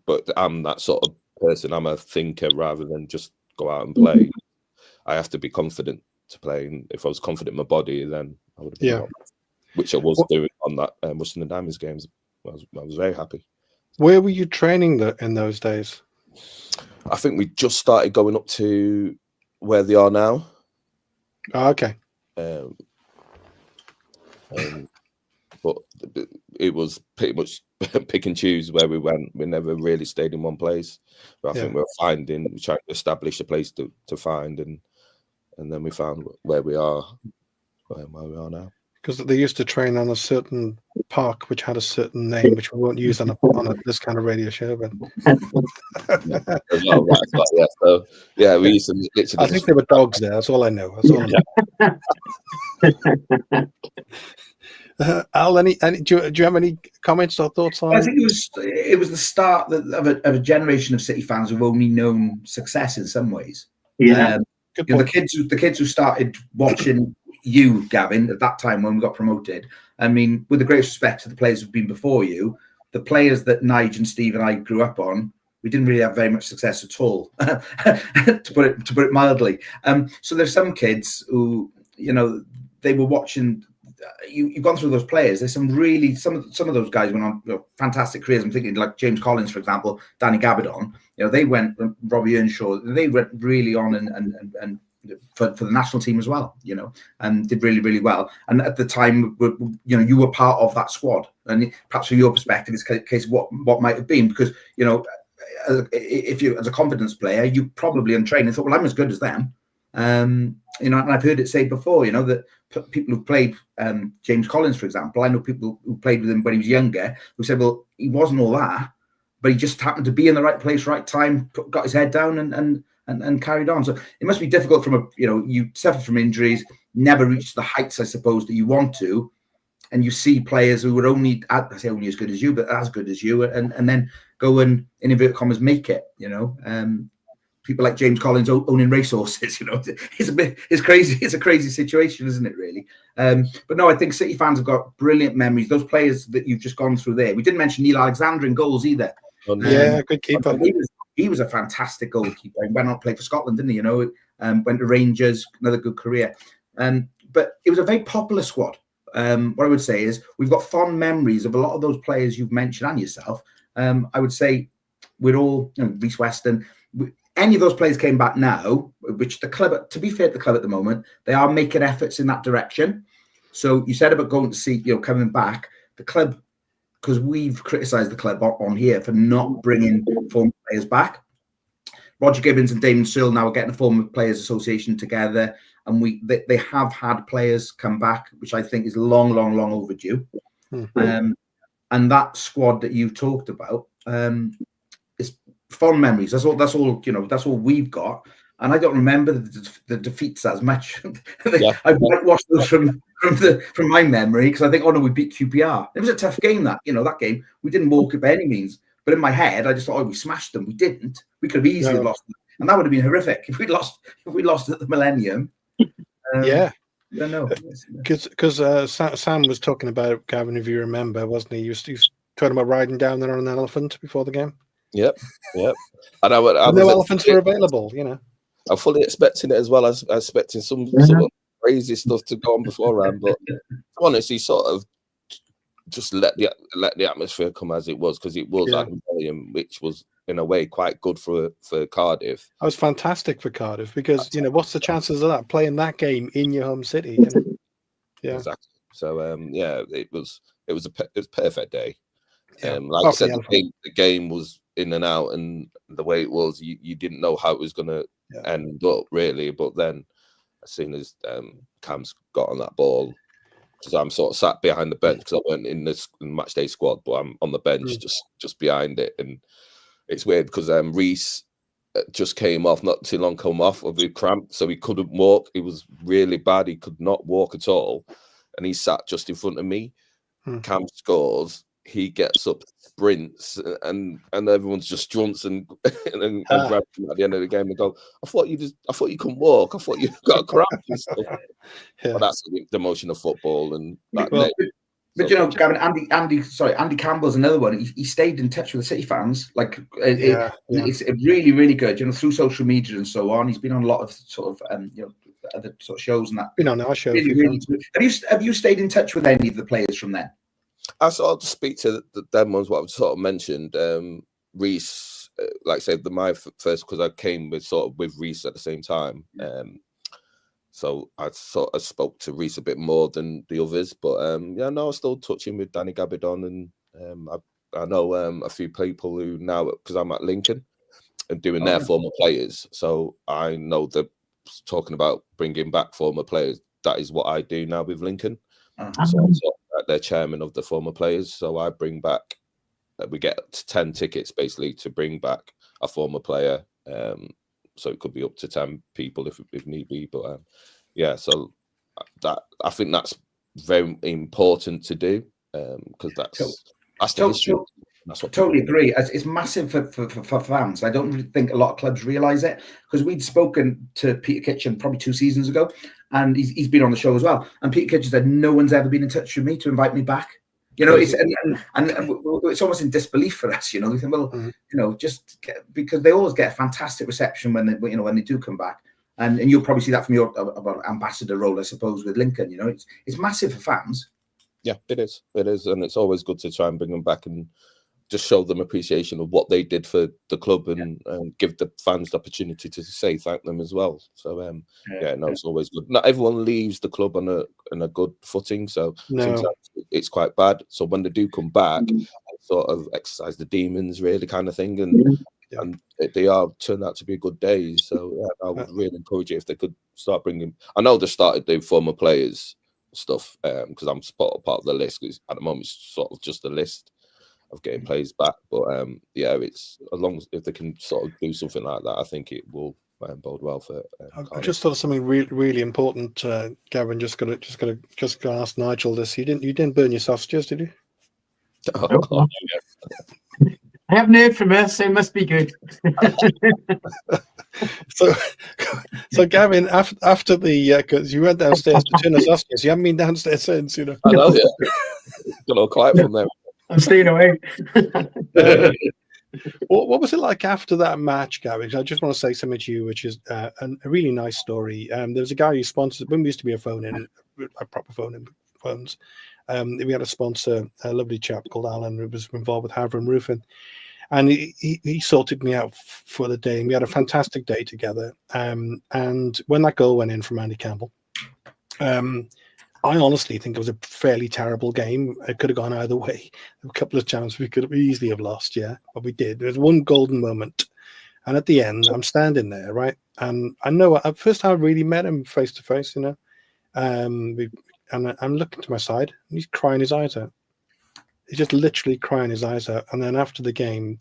But I'm that sort of person. I'm a thinker rather than just go out and play. I have to be confident to play. And if I was confident in my body, then I would have been out, which I was doing on that Worth and Nigel games. I was very happy. Where were you training in those days? I think we just started going up to where they are now. Oh, okay. But it was pretty much pick and choose where we went. We never really stayed in one place. But I think we were trying to establish a place to find, and then we found where we are now. Because they used to train on a certain park which had a certain name, which we won't use on this kind of radio show. But we used to literally. I think there were dogs there. That's all I know. That's all I know. Al, do you have any comments or thoughts on? I think it was the start of a generation of City fans who've only known success in some ways. Yeah, the kids who started watching you, Gavin, at that time when we got promoted. I mean, with the greatest respect to the players who've been before you, the players that Nigel and Steve and I grew up on, we didn't really have very much success at all, to put it mildly. So there's some kids who, they were watching. You've gone through those players. There's some of those guys went on fantastic careers. I'm thinking like James Collins, for example, Danny Gabardon. They went, Robbie Earnshaw. They went really on and for the national team as well. And did really, really well. And at the time, you were part of that squad. And perhaps from your perspective, it's a case of what might have been, because if you as a confidence player, you probably untrained and thought, well, I'm as good as them. And I've heard it said before, that people who played James Collins, for example, I know people who played with him when he was younger who said, well, he wasn't all that, but he just happened to be in the right place, right time, got his head down and carried on. So it must be difficult from you suffer from injuries, never reach the heights, I suppose, that you want to, and you see players who were only as good as you, but as good as you, and then go and, in inverted commas, make it, people like James Collins owning racehorses, it's crazy. It's a crazy situation, isn't it, really? But no, I think City fans have got brilliant memories. Those players that you've just gone through there. We didn't mention Neil Alexander in goals either. Good keeper. He was a fantastic goalkeeper. He went on to play for Scotland, didn't he? Went to Rangers, another good career. But it was a very popular squad. What I would say is we've got fond memories of a lot of those players you've mentioned and yourself. I would say we're all, Reece Weston. Any of those players came back now, which the club, to be fair to the club at the moment, they are making efforts in that direction. So you said about going to see, coming back, the club, because we've criticised the club on here for not bringing former players back. Roger Gibbons and Damon Searle now are getting a former players association together, and they have had players come back, which I think is long overdue. Mm-hmm. And that squad that you talked about, is fond memories. That's all we've got. And I don't remember the defeats as much. I've watched those from my memory, because I think, we beat QPR. It was a tough game, that game. We didn't walk it by any means. But in my head, I just thought, we smashed them. We didn't. We could have easily lost them. And that would have been horrific if we lost at the Millennium. I know. Because Sam was talking about, Gavin, if you remember, wasn't he? He was talking about riding down there on an elephant before the game. Yep. And no elephants were available, I'm fully expecting it as well. I was expecting some sort of crazy stuff to go on beforehand, but honestly, sort of just let the atmosphere come as it was, because it was at the Millennium, which was in a way quite good for Cardiff. That was fantastic for Cardiff, because what's the chances of that, playing that game in your home city? Yeah, exactly. So it was a perfect day. Like I said, the game was in and out, and the way it was, you didn't know how it was going to end up, really. But then, as soon as Cam's got on that ball, because I'm sort of sat behind the bench, because I weren't in the match day squad, but I'm on the bench just behind it. And it's weird because Reece just came off, not too long come off of a cramp, so he couldn't walk. It was really bad. He could not walk at all, and he sat just in front of me. Cam scores. he gets up, sprints, and everyone's just drunks and grabs him at the end of the game and go, I thought you couldn't walk. I thought you got cramp and stuff. Yeah. But that's the emotion of football, and that Well, day, But Gavin, Andy Campbell's another one. He stayed in touch with the City fans. Like, it's really, really good. Through social media and so on. He's been on a lot of sort of, other sort of shows and that. Been on our show. Really, really good. Have you stayed in touch with any of the players from then? I sort of speak to them ones. What I've sort of mentioned. Reece, like I said, my first, because I came with Reece at the same time. So I sort of spoke to Reece a bit more than the others, but I'm still touching with Danny Gabidon, and I know a few people who now, because I'm at Lincoln and doing their former players, so I know they're talking about bringing back former players. That is what I do now with Lincoln. So I'm sort of their chairman of the former players, so I bring back. We get 10 tickets basically to bring back a former player. So it could be up to 10 people if need be, but so that I think that's very important to do, because that's the history. That's what totally agree. It's massive for fans. I don't really think a lot of clubs realise it, because we'd spoken to Peter Kitchen probably 2 seasons ago, and he's been on the show as well. And Peter Kitchen said no one's ever been in touch with me to invite me back. It's it's almost in disbelief for us. We think, well, because they always get a fantastic reception when they do come back, and you'll probably see that from your ambassador role, I suppose, with Lincoln. It's massive for fans. Yeah, it is, and it's always good to try and bring them back and just show them appreciation of what they did for the club, and give the fans the opportunity to say thank them as well. So it's always good. Not everyone leaves the club on a good footing, so sometimes it's quite bad. So when they do come back, sort of exercise the demons, really, kind of thing, and they are turned out to be good days. So I would really encourage it if they could start bringing. I know they started doing former players stuff, because I'm part of the list. Cause at the moment, it's sort of just a list of getting players back, but it's as long as if they can sort of do something like that, I think it will bode well for. I just thought of something really, really important, Gavin. Just gonna ask Nigel this. You didn't burn your sausages, did you? I haven't heard from her, so it must be good. So Gavin, after the because you went downstairs to turn the sausages, you haven't been downstairs since, I know, got all quiet from there. I'm staying away. What was it like after that match, Gavin? I just want to say something to you, which is a really nice story. There was a guy who sponsored, when we used to be a proper phone-in phones. We had a sponsor, a lovely chap called Alan, who was involved with Havering Roofing. And he sorted me out for the day, and we had a fantastic day together. And when that goal went in from Andy Campbell, I honestly think it was a fairly terrible game. It could have gone either way. There were a couple of chances we could have easily have lost, but we did. There was one golden moment. And at the end, I'm standing there, right? And I know at first I really met him face to face, and I'm looking to my side, and he's crying his eyes out. He's just literally crying his eyes out. And then after the game,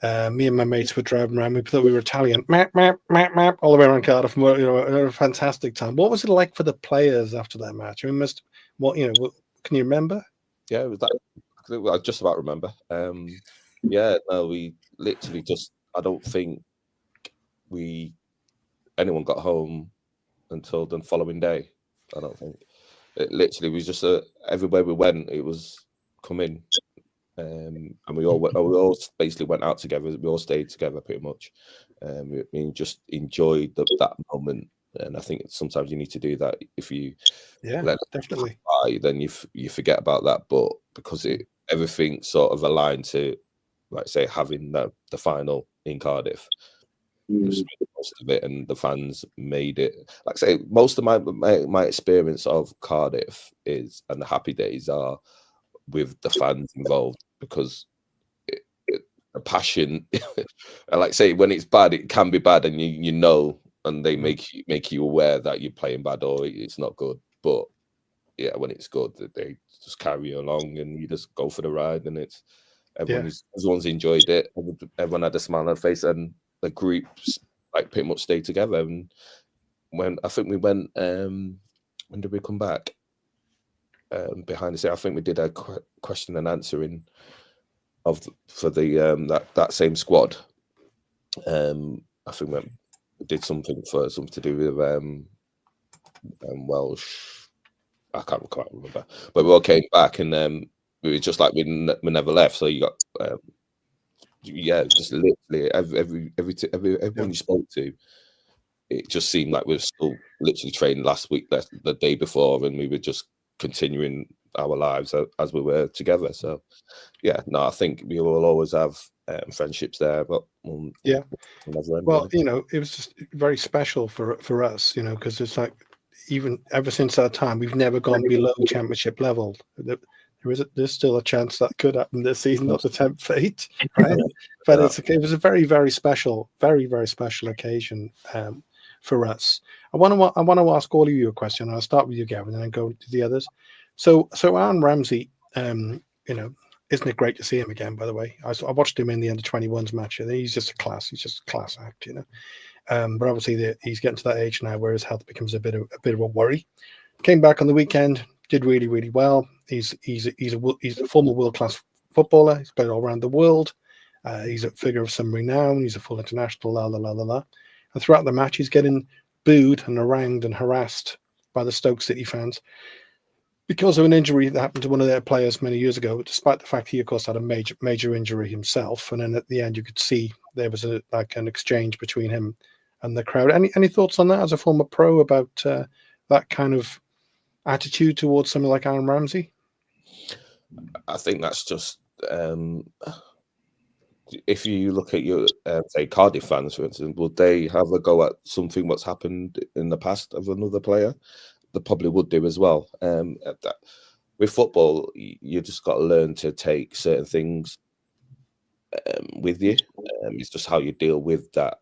me and my mates were driving around. We thought we were Italian, map, all the way around Cardiff. Had a fantastic time. What was it like for the players after that match? I mean, can you remember? Yeah, it was that. I just about remember. We literally just. I don't think anyone got home until the following day. I don't think. It literally was just everywhere we went, it was coming. And we all basically went out together. We all stayed together pretty much. We just enjoyed that moment. And I think sometimes you need to do that. If you definitely then you forget about that. But because everything sort of aligned to, like say, having the final in Cardiff, just made the most of it, and the fans made it. Like I say, most of my experience of Cardiff and the happy days are with the fans involved, because the passion, like say, when it's bad, it can be bad, and you know, and they make you aware that you're playing bad or it's not good. But when it's good, they just carry you along, and you just go for the ride, and everyone's enjoyed it. Everyone had a smile on their face, and the groups like pretty much stayed together. And when I think we went, when did we come back? behind the scene. I think we did a question and answer for that same squad. I think we did something to do with Welsh. I can't remember, but we all came back and we were just like we never left. So you got just literally everyone you spoke to, it just seemed like we were still literally training last week, the day before, and we were just continuing our lives as we were together. So I think we will always have friendships there, but well, it was just very special for us, because it's like, even ever since that time, we've never gone below championship level. There's still a chance that could happen this season, not to tempt fate, right? But it was a very, very special, very, very special occasion for us. I want to ask all of you a question. I'll start with you, Gavin, and then go to the others. So Aaron Ramsey, isn't it great to see him again? By the way, I watched him in the under-21s match, and he's just a class. He's just a class act, But obviously, he's getting to that age now where his health becomes a bit of a worry. Came back on the weekend, did really, really well. He's a former world-class footballer. He's played all around the world. He's a figure of some renown. He's a full international. And throughout the match, he's getting booed and harangued and harassed by the Stoke City fans because of an injury that happened to one of their players many years ago. Despite the fact he, of course, had a major injury himself, and then at the end, you could see there was an exchange between him and the crowd. Any thoughts on that as a former pro about that kind of attitude towards someone like Aaron Ramsey? I think that's just if you look at your say Cardiff fans, for instance, would they have a go at something what's happened in the past of another player? They probably would do as well. With football, you just got to learn to take certain things with you. It's just how you deal with that.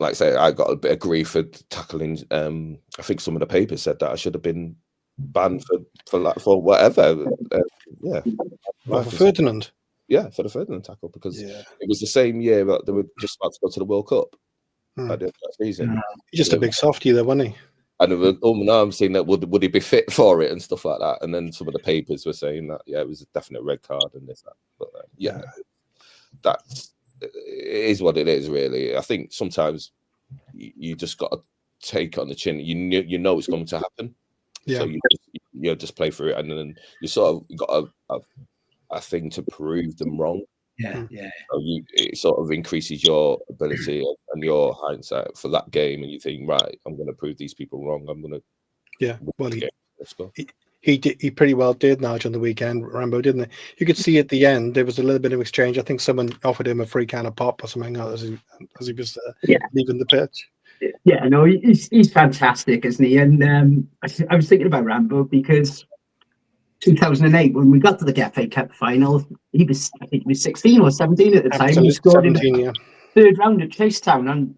Like I say, I got a bit of grief for tackling. I think some of the papers said that I should have been banned for whatever. For Ferdinand. Yeah, for the Ferdinand tackle, because it was the same year that they were just about to go to the World Cup. At the end of that season. He's just a big softie there, wasn't he? And I'm saying that would he be fit for it and stuff like that. And then some of the papers were saying that it was a definite red card and this that. But it is what it is, really. I think sometimes you just got to take it on the chin. You know it's going to happen. Yeah. So you just play through it, and then you sort of got a thing to prove them wrong. Yeah. So it sort of increases your ability and your hindsight for that game, and you think, right, I'm going to prove these people wrong. I'm going to. Yeah. Well, he pretty well did, Nigel, on the weekend, Rambo, didn't he? You could see at the end there was a little bit of exchange. I think someone offered him a free can of pop or something as he was leaving the pitch. Yeah, no, he's fantastic, isn't he? And I was thinking about Rambo because 2008, when we got to the FA Cup final, I think he was 16 or 17 at the time. He scored 17, in the third round at Chasetown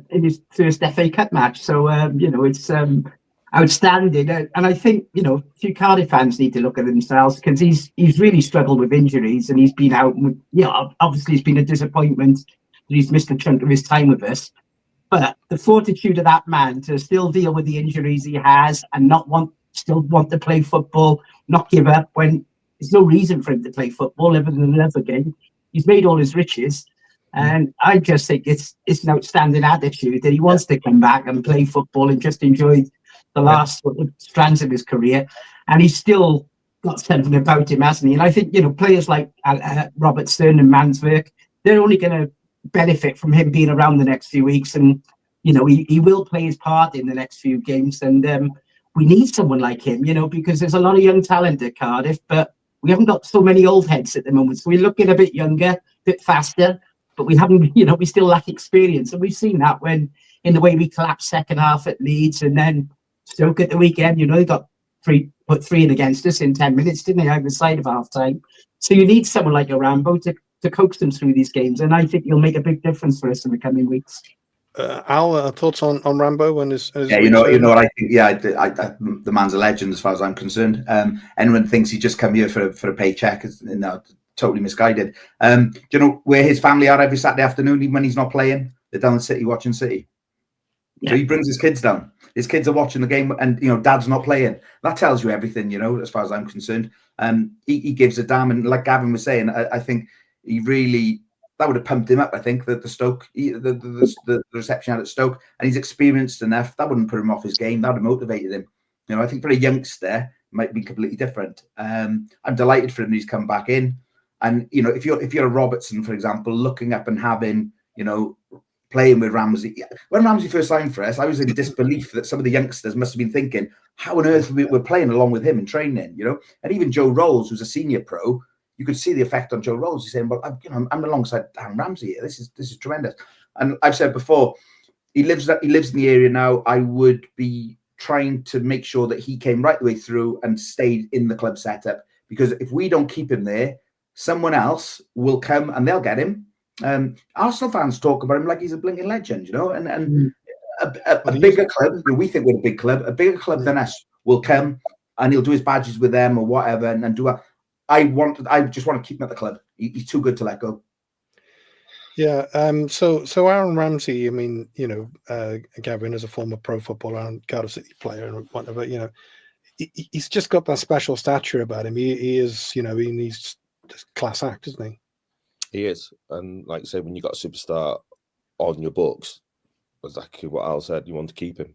in his first FA Cup match. So, it's outstanding. And I think, a few Cardiff fans need to look at themselves, because he's really struggled with injuries, and he's been out. Obviously, it's been a disappointment that he's missed a chunk of his time with us. But the fortitude of that man to still deal with the injuries he has and still want to play football, not give up when there's no reason for him to play football other than another game. He's made all his riches. And I just think it's an outstanding attitude that he wants to come back and play football and just enjoy the last strands of his career. And he's still got something about him, hasn't he? And I think, players like Robertson and Manswerk, they're only going to benefit from him being around the next few weeks. And, he will play his part in the next few games. And we need someone like him, because there's a lot of young talent at Cardiff, but we haven't got so many old heads at the moment. So we're looking a bit younger, a bit faster, but we haven't, we still lack experience. And we've seen that in the way we collapsed second half at Leeds, and then Stoke at the weekend, they got put three in against us in 10 minutes, didn't they, over the side of half time? So you need someone like a Rambo to coax them through these games. And I think he'll make a big difference for us in the coming weeks. Al, thoughts on Rambo and his you know what I think. Yeah, the man's a legend as far as I'm concerned. Anyone thinks he just come here for a paycheck is totally misguided. Do you know where his family are every Saturday afternoon, even when he's not playing? They're down in City watching City. So he brings his kids down. His kids are watching the game, and dad's not playing. That tells you everything, as far as I'm concerned. He gives a damn, and like Gavin was saying, I think he really, that would have pumped him up. I think that the Stoke, the reception at Stoke, and he's experienced enough. That wouldn't put him off his game. That would have motivated him. I think for a youngster, it might be completely different. I'm delighted for him he's come back in. And if you're a Robertson, for example, looking up and having playing with Ramsey. When Ramsey first signed for us, I was in disbelief that some of the youngsters must have been thinking, how on earth we're playing along with him in training, And even Joe Rolls, who's a senior pro, you could see the effect on Joe Rolls. He's saying, well, I'm alongside Dan Ramsey here. This is tremendous. And I've said before, he lives in the area now. I would be trying to make sure that he came right the way through and stayed in the club setup, because if we don't keep him there, someone else will come and they'll get him. Arsenal fans talk about him like he's a blinking legend, and a bigger club, we think we're a big club, a bigger club than us will come and he'll do his badges with them or whatever and do I just want to keep him at the club. He's too good to let go. Yeah. So Aaron Ramsey, I mean, Gavin is a former pro footballer and Cardiff City player and whatever, he's just got that special stature about him. He is, he's just class act, isn't he? He is. And like I say, when you got a superstar on your books, exactly what Al said, you want to keep him.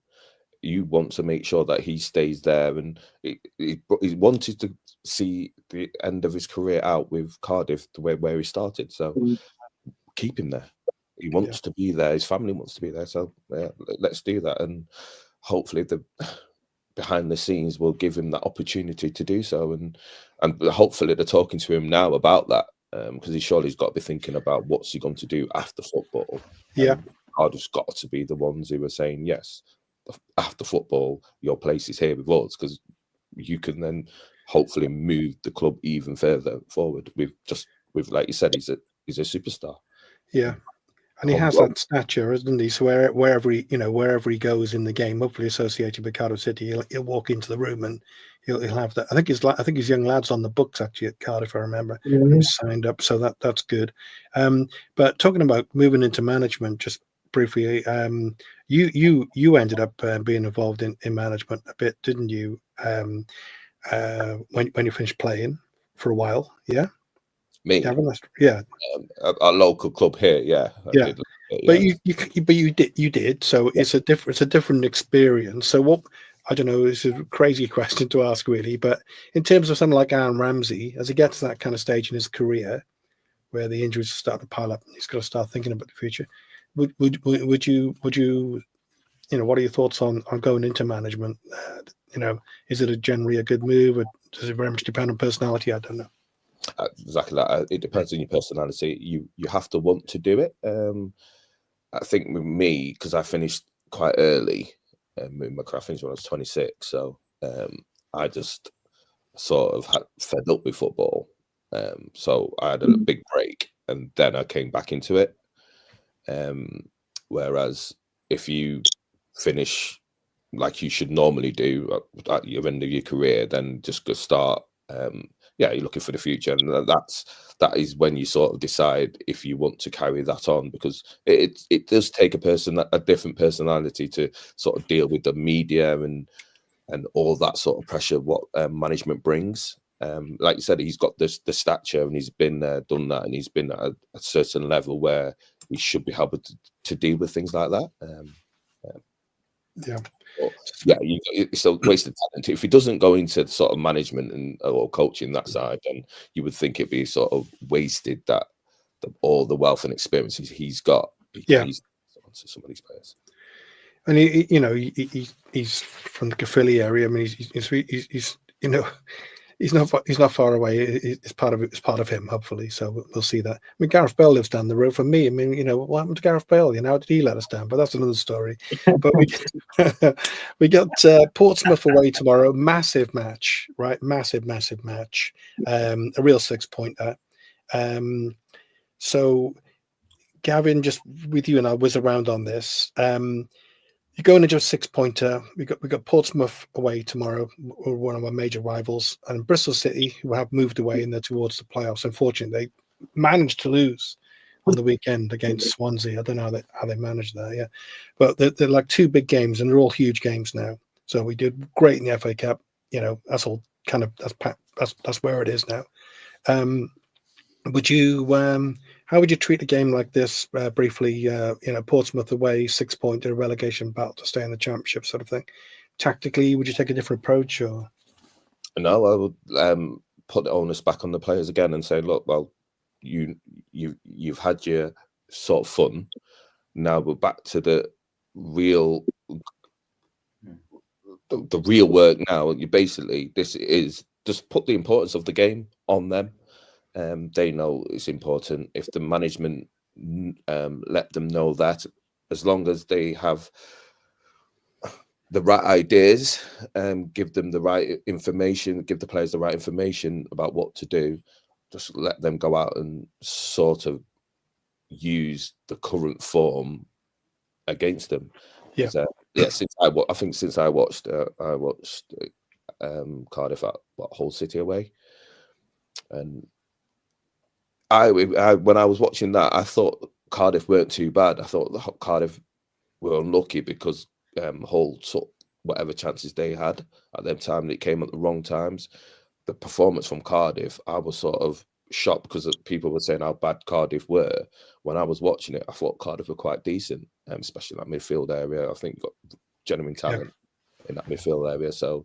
You want to make sure that he stays there. And he wanted to see the end of his career out with Cardiff, where he started. So keep him there. He wants to be there. His family wants to be there. So let's do that. And hopefully the behind the scenes will give him that opportunity to do so. And hopefully they're talking to him now about that. Because he's got to be thinking about what's he going to do after football. Yeah, Cardiff's got to be the ones who are saying yes. After football, your place is here with us, because you can then hopefully move the club even further forward. With like you said, he's a superstar. Yeah, and he has that stature, isn't he? So wherever he goes in the game, hopefully associated with Cardiff City, he'll walk into the room and he'll have that. I think his young lad's on the books actually at Cardiff. I remember he's signed up, so that's good. But talking about moving into management, just briefly, you ended up being involved in management a bit, didn't you? When you finished playing for a while, yeah. Me, Gavin, yeah, a local club here, yeah. Yeah. But you did. So it's a different experience. So what? I don't know. It's a crazy question to ask, really. But in terms of someone like Aaron Ramsey, as he gets to that kind of stage in his career, where the injuries start to pile up, and he's got to start thinking about the future, would you? What are your thoughts on going into management? Is it generally a good move, or does it very much depend on personality? I don't know. Exactly that. It depends on your personality. You have to want to do it. I think with me, because I finished quite early, I finished when I was 26, so I just sort of had fed up with football. So I had a big break, and then I came back into it. Whereas if you finish like you should normally do at your end of your career, then just go start. You're looking for the future, and that is when you sort of decide if you want to carry that on, because it does take a different personality to sort of deal with the media and all that sort of pressure what management brings. Like you said, he's got the stature, and he's been there, done that, and he's been at a certain level where he should be able to deal with things like that. It's a wasted talent. If he doesn't go into sort of management or coaching that side, then you would think it'd be sort of wasted all the wealth and experiences he's got. He's to some of these players. And he's from the Caerphilly area. I mean, he's not far away. It's part of him, hopefully. So we'll see that. I mean, Gareth Bale lives down the road from me. I mean, what happened to Gareth Bale? How did he let us down? But that's another story. But we got Portsmouth away tomorrow. Massive match, right? Massive match. A real 6-pointer. So, Gavin, just with you and I was around on this. You're going into a 6-pointer. We got Portsmouth away tomorrow, one of our major rivals, and Bristol City, who have moved away and they're towards the playoffs. Unfortunately, they managed to lose on the weekend against Swansea. I don't know how they managed that. Yeah, but they're like two big games, and they're all huge games now. So we did great in the FA Cup. You know, that's all kind of that's where it is now. Would you how would you treat a game like this briefly? You know, Portsmouth away, 6 point in a relegation battle to stay in the Championship, sort of thing. Tactically, would you take a different approach, or? No, I would put the onus back on the players again and say, look, well, you've had your sort of fun. Now we're back to the real work. Now you basically, this is just put the importance of the game on them. They know it's important. If the management let them know that, as long as they have the right ideas, give them the right information, give the players the right information about what to do, just let them go out and sort of use the current form against them. Yeah, Since I watched Cardiff at Hull City away, and when I was watching that, I thought Cardiff weren't too bad. I thought Cardiff were unlucky because Hull took whatever chances they had at them time, and it came at the wrong times. The performance from Cardiff, I was sort of shocked because people were saying how bad Cardiff were. When I was watching it, I thought Cardiff were quite decent, especially in that midfield area. I think got genuine talent in that midfield area. So,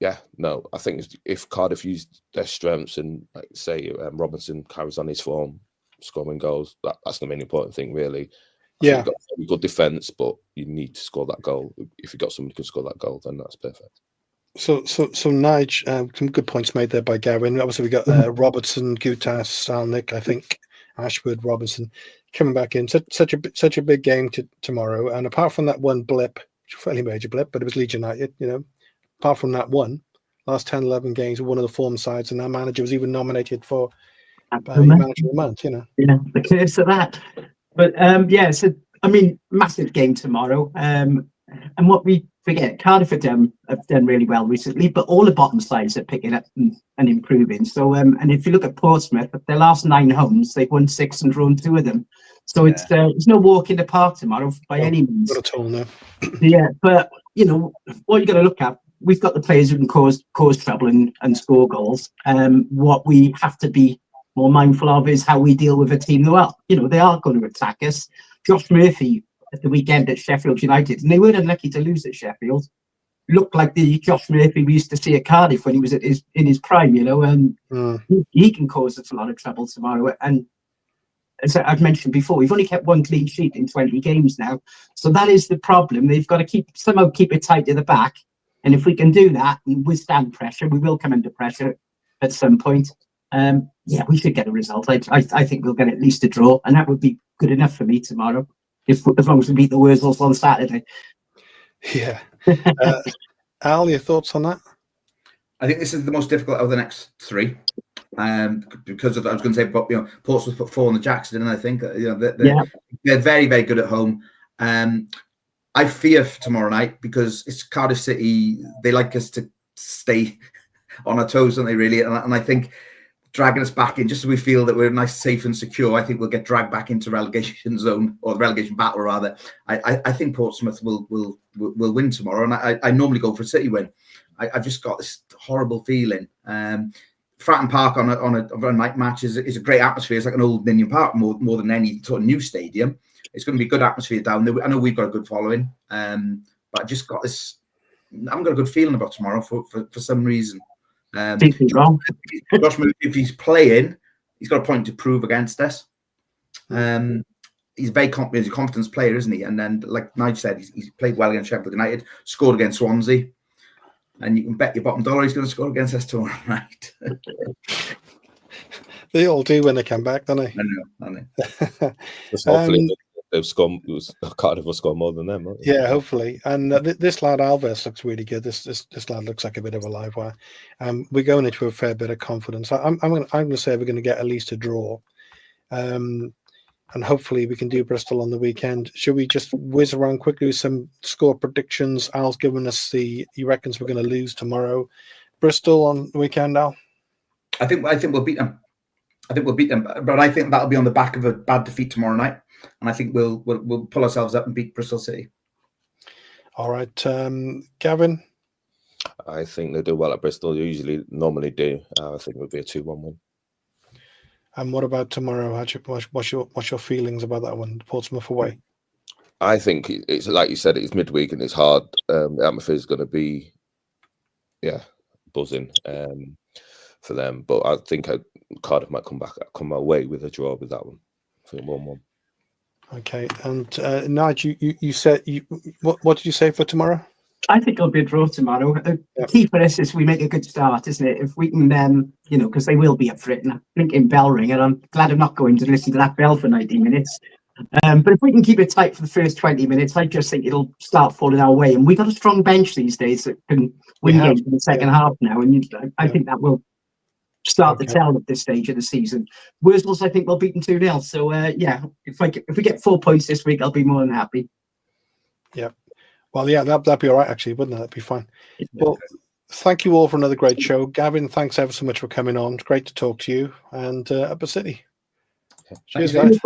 yeah, no, I think if Cardiff used their strengths and, like say, Robinson carries on his form, scoring goals, that's the main important thing, really. You've got a good defence, but you need to score that goal. If you've got somebody who can score that goal, then that's perfect. So Nige, some good points made there by Gavin. Obviously, we got Robertson, Gutas, Salnik, I think Ashwood, Robinson coming back in. Such a big game tomorrow. And apart from that one blip, fairly major blip, but it was Leeds United. You know, apart from that one, last 10, 11 games, one of the form sides, and our manager was even nominated for manager of the month. You know, yeah, the curse of that. But so I mean, massive game tomorrow. And what we forget, Cardiff have done really well recently, but all the bottom sides are picking up and improving. So, and if you look at Portsmouth, their last 9 homes, they've won 6 and drawn 2 of them. So it's no walk in the park tomorrow by any means. Not at all, no. Yeah, but you know what you got to look at. We've got the players who can cause trouble and score goals. What we have to be more mindful of is how we deal with a team who are, you know, they are going to attack us. Josh Murphy at the weekend at Sheffield United, and they weren't unlucky to lose at Sheffield, looked like the Josh Murphy we used to see at Cardiff when he was in his prime, you know, and he can cause us a lot of trouble tomorrow. And as I've mentioned before, we've only kept 1 clean sheet in 20 games now. So that is the problem. They've got to somehow keep it tight to the back. And if we can do that and withstand pressure, we will come under pressure at some point. We should get a result. I think we'll get at least a draw, and that would be good enough for me tomorrow, as long as we beat the Wurzels on Saturday. Yeah. Al, your thoughts on that? I think this is the most difficult of the next 3. Because of, I was going to say, but you know, Portsmouth put 4 on the Jacks, didn't I think? You know, they're very, very good at home. I fear for tomorrow night because it's Cardiff City. They like us to stay on our toes, don't they, really? And I think dragging us back in, just so we feel that we're nice, safe and secure, I think we'll get dragged back into relegation zone, or the relegation battle, rather. I think Portsmouth will win tomorrow, and I normally go for a City win. I've just got this horrible feeling. Fratton Park on a night match is a great atmosphere. It's like an old Ninian Park more than any sort of new stadium. It's going to be a good atmosphere down there. I know we've got a good following, but I just got this. I've got a good feeling about tomorrow for some reason. Wrong. Josh Murphy, if he's playing, he's got a point to prove against us. He's very confident. He's a confidence player, isn't he? And then, like Nigel said, he's played well against Sheffield United, scored against Swansea, and you can bet your bottom dollar he's going to score against us tomorrow night. They all do when they come back, don't they? I know. Hopefully they've scored. Cardiff will score more than them. Won't they? Yeah, hopefully. And this lad Alves looks really good. This lad looks like a bit of a live wire. We're going into a fair bit of confidence. I'm going to say we're going to get at least a draw, and hopefully we can do Bristol on the weekend. Should we just whiz around quickly with some score predictions? Al's given us he reckons we're going to lose tomorrow. Bristol on the weekend, Al? I think we'll beat them. I think we'll beat them, but I think that'll be on the back of a bad defeat tomorrow night, and I think we'll pull ourselves up and beat Bristol City. All right, Gavin. I think they do well at Bristol. They normally do. I think it would be a 2-1 win. And what about tomorrow? What's your feelings about that one, Portsmouth away? I think it's like you said, it's midweek and it's hard. The atmosphere is going to be, buzzing for them. But I think Cardiff might come away with a draw with that one. I think 1-1. Okay, and Nigel, you said what did you say for tomorrow? I think it'll be a draw tomorrow. The key for us is we make a good start, isn't it? If we can, because they will be up for it. And I think in bell ring, and I'm glad I'm not going to listen to that bell for 90 minutes. But if we can keep it tight for the first 20 minutes, I just think it'll start falling our way. And we've got a strong bench these days that can win games in the second half now. And I think that will start the tell at this stage of the season. Wurzels, I think, will beat them 2-0. So, if we get 4 points this week, I'll be more than happy. Yeah. Well, that'd be all right, actually, wouldn't it? That'd be fine. Well, thank you all for another great show. Gavin, thanks ever so much for coming on. It's great to talk to you. And Upper City. Cheers, guys.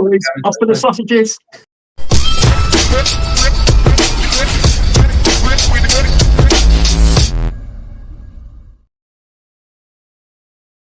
Off for the sausages.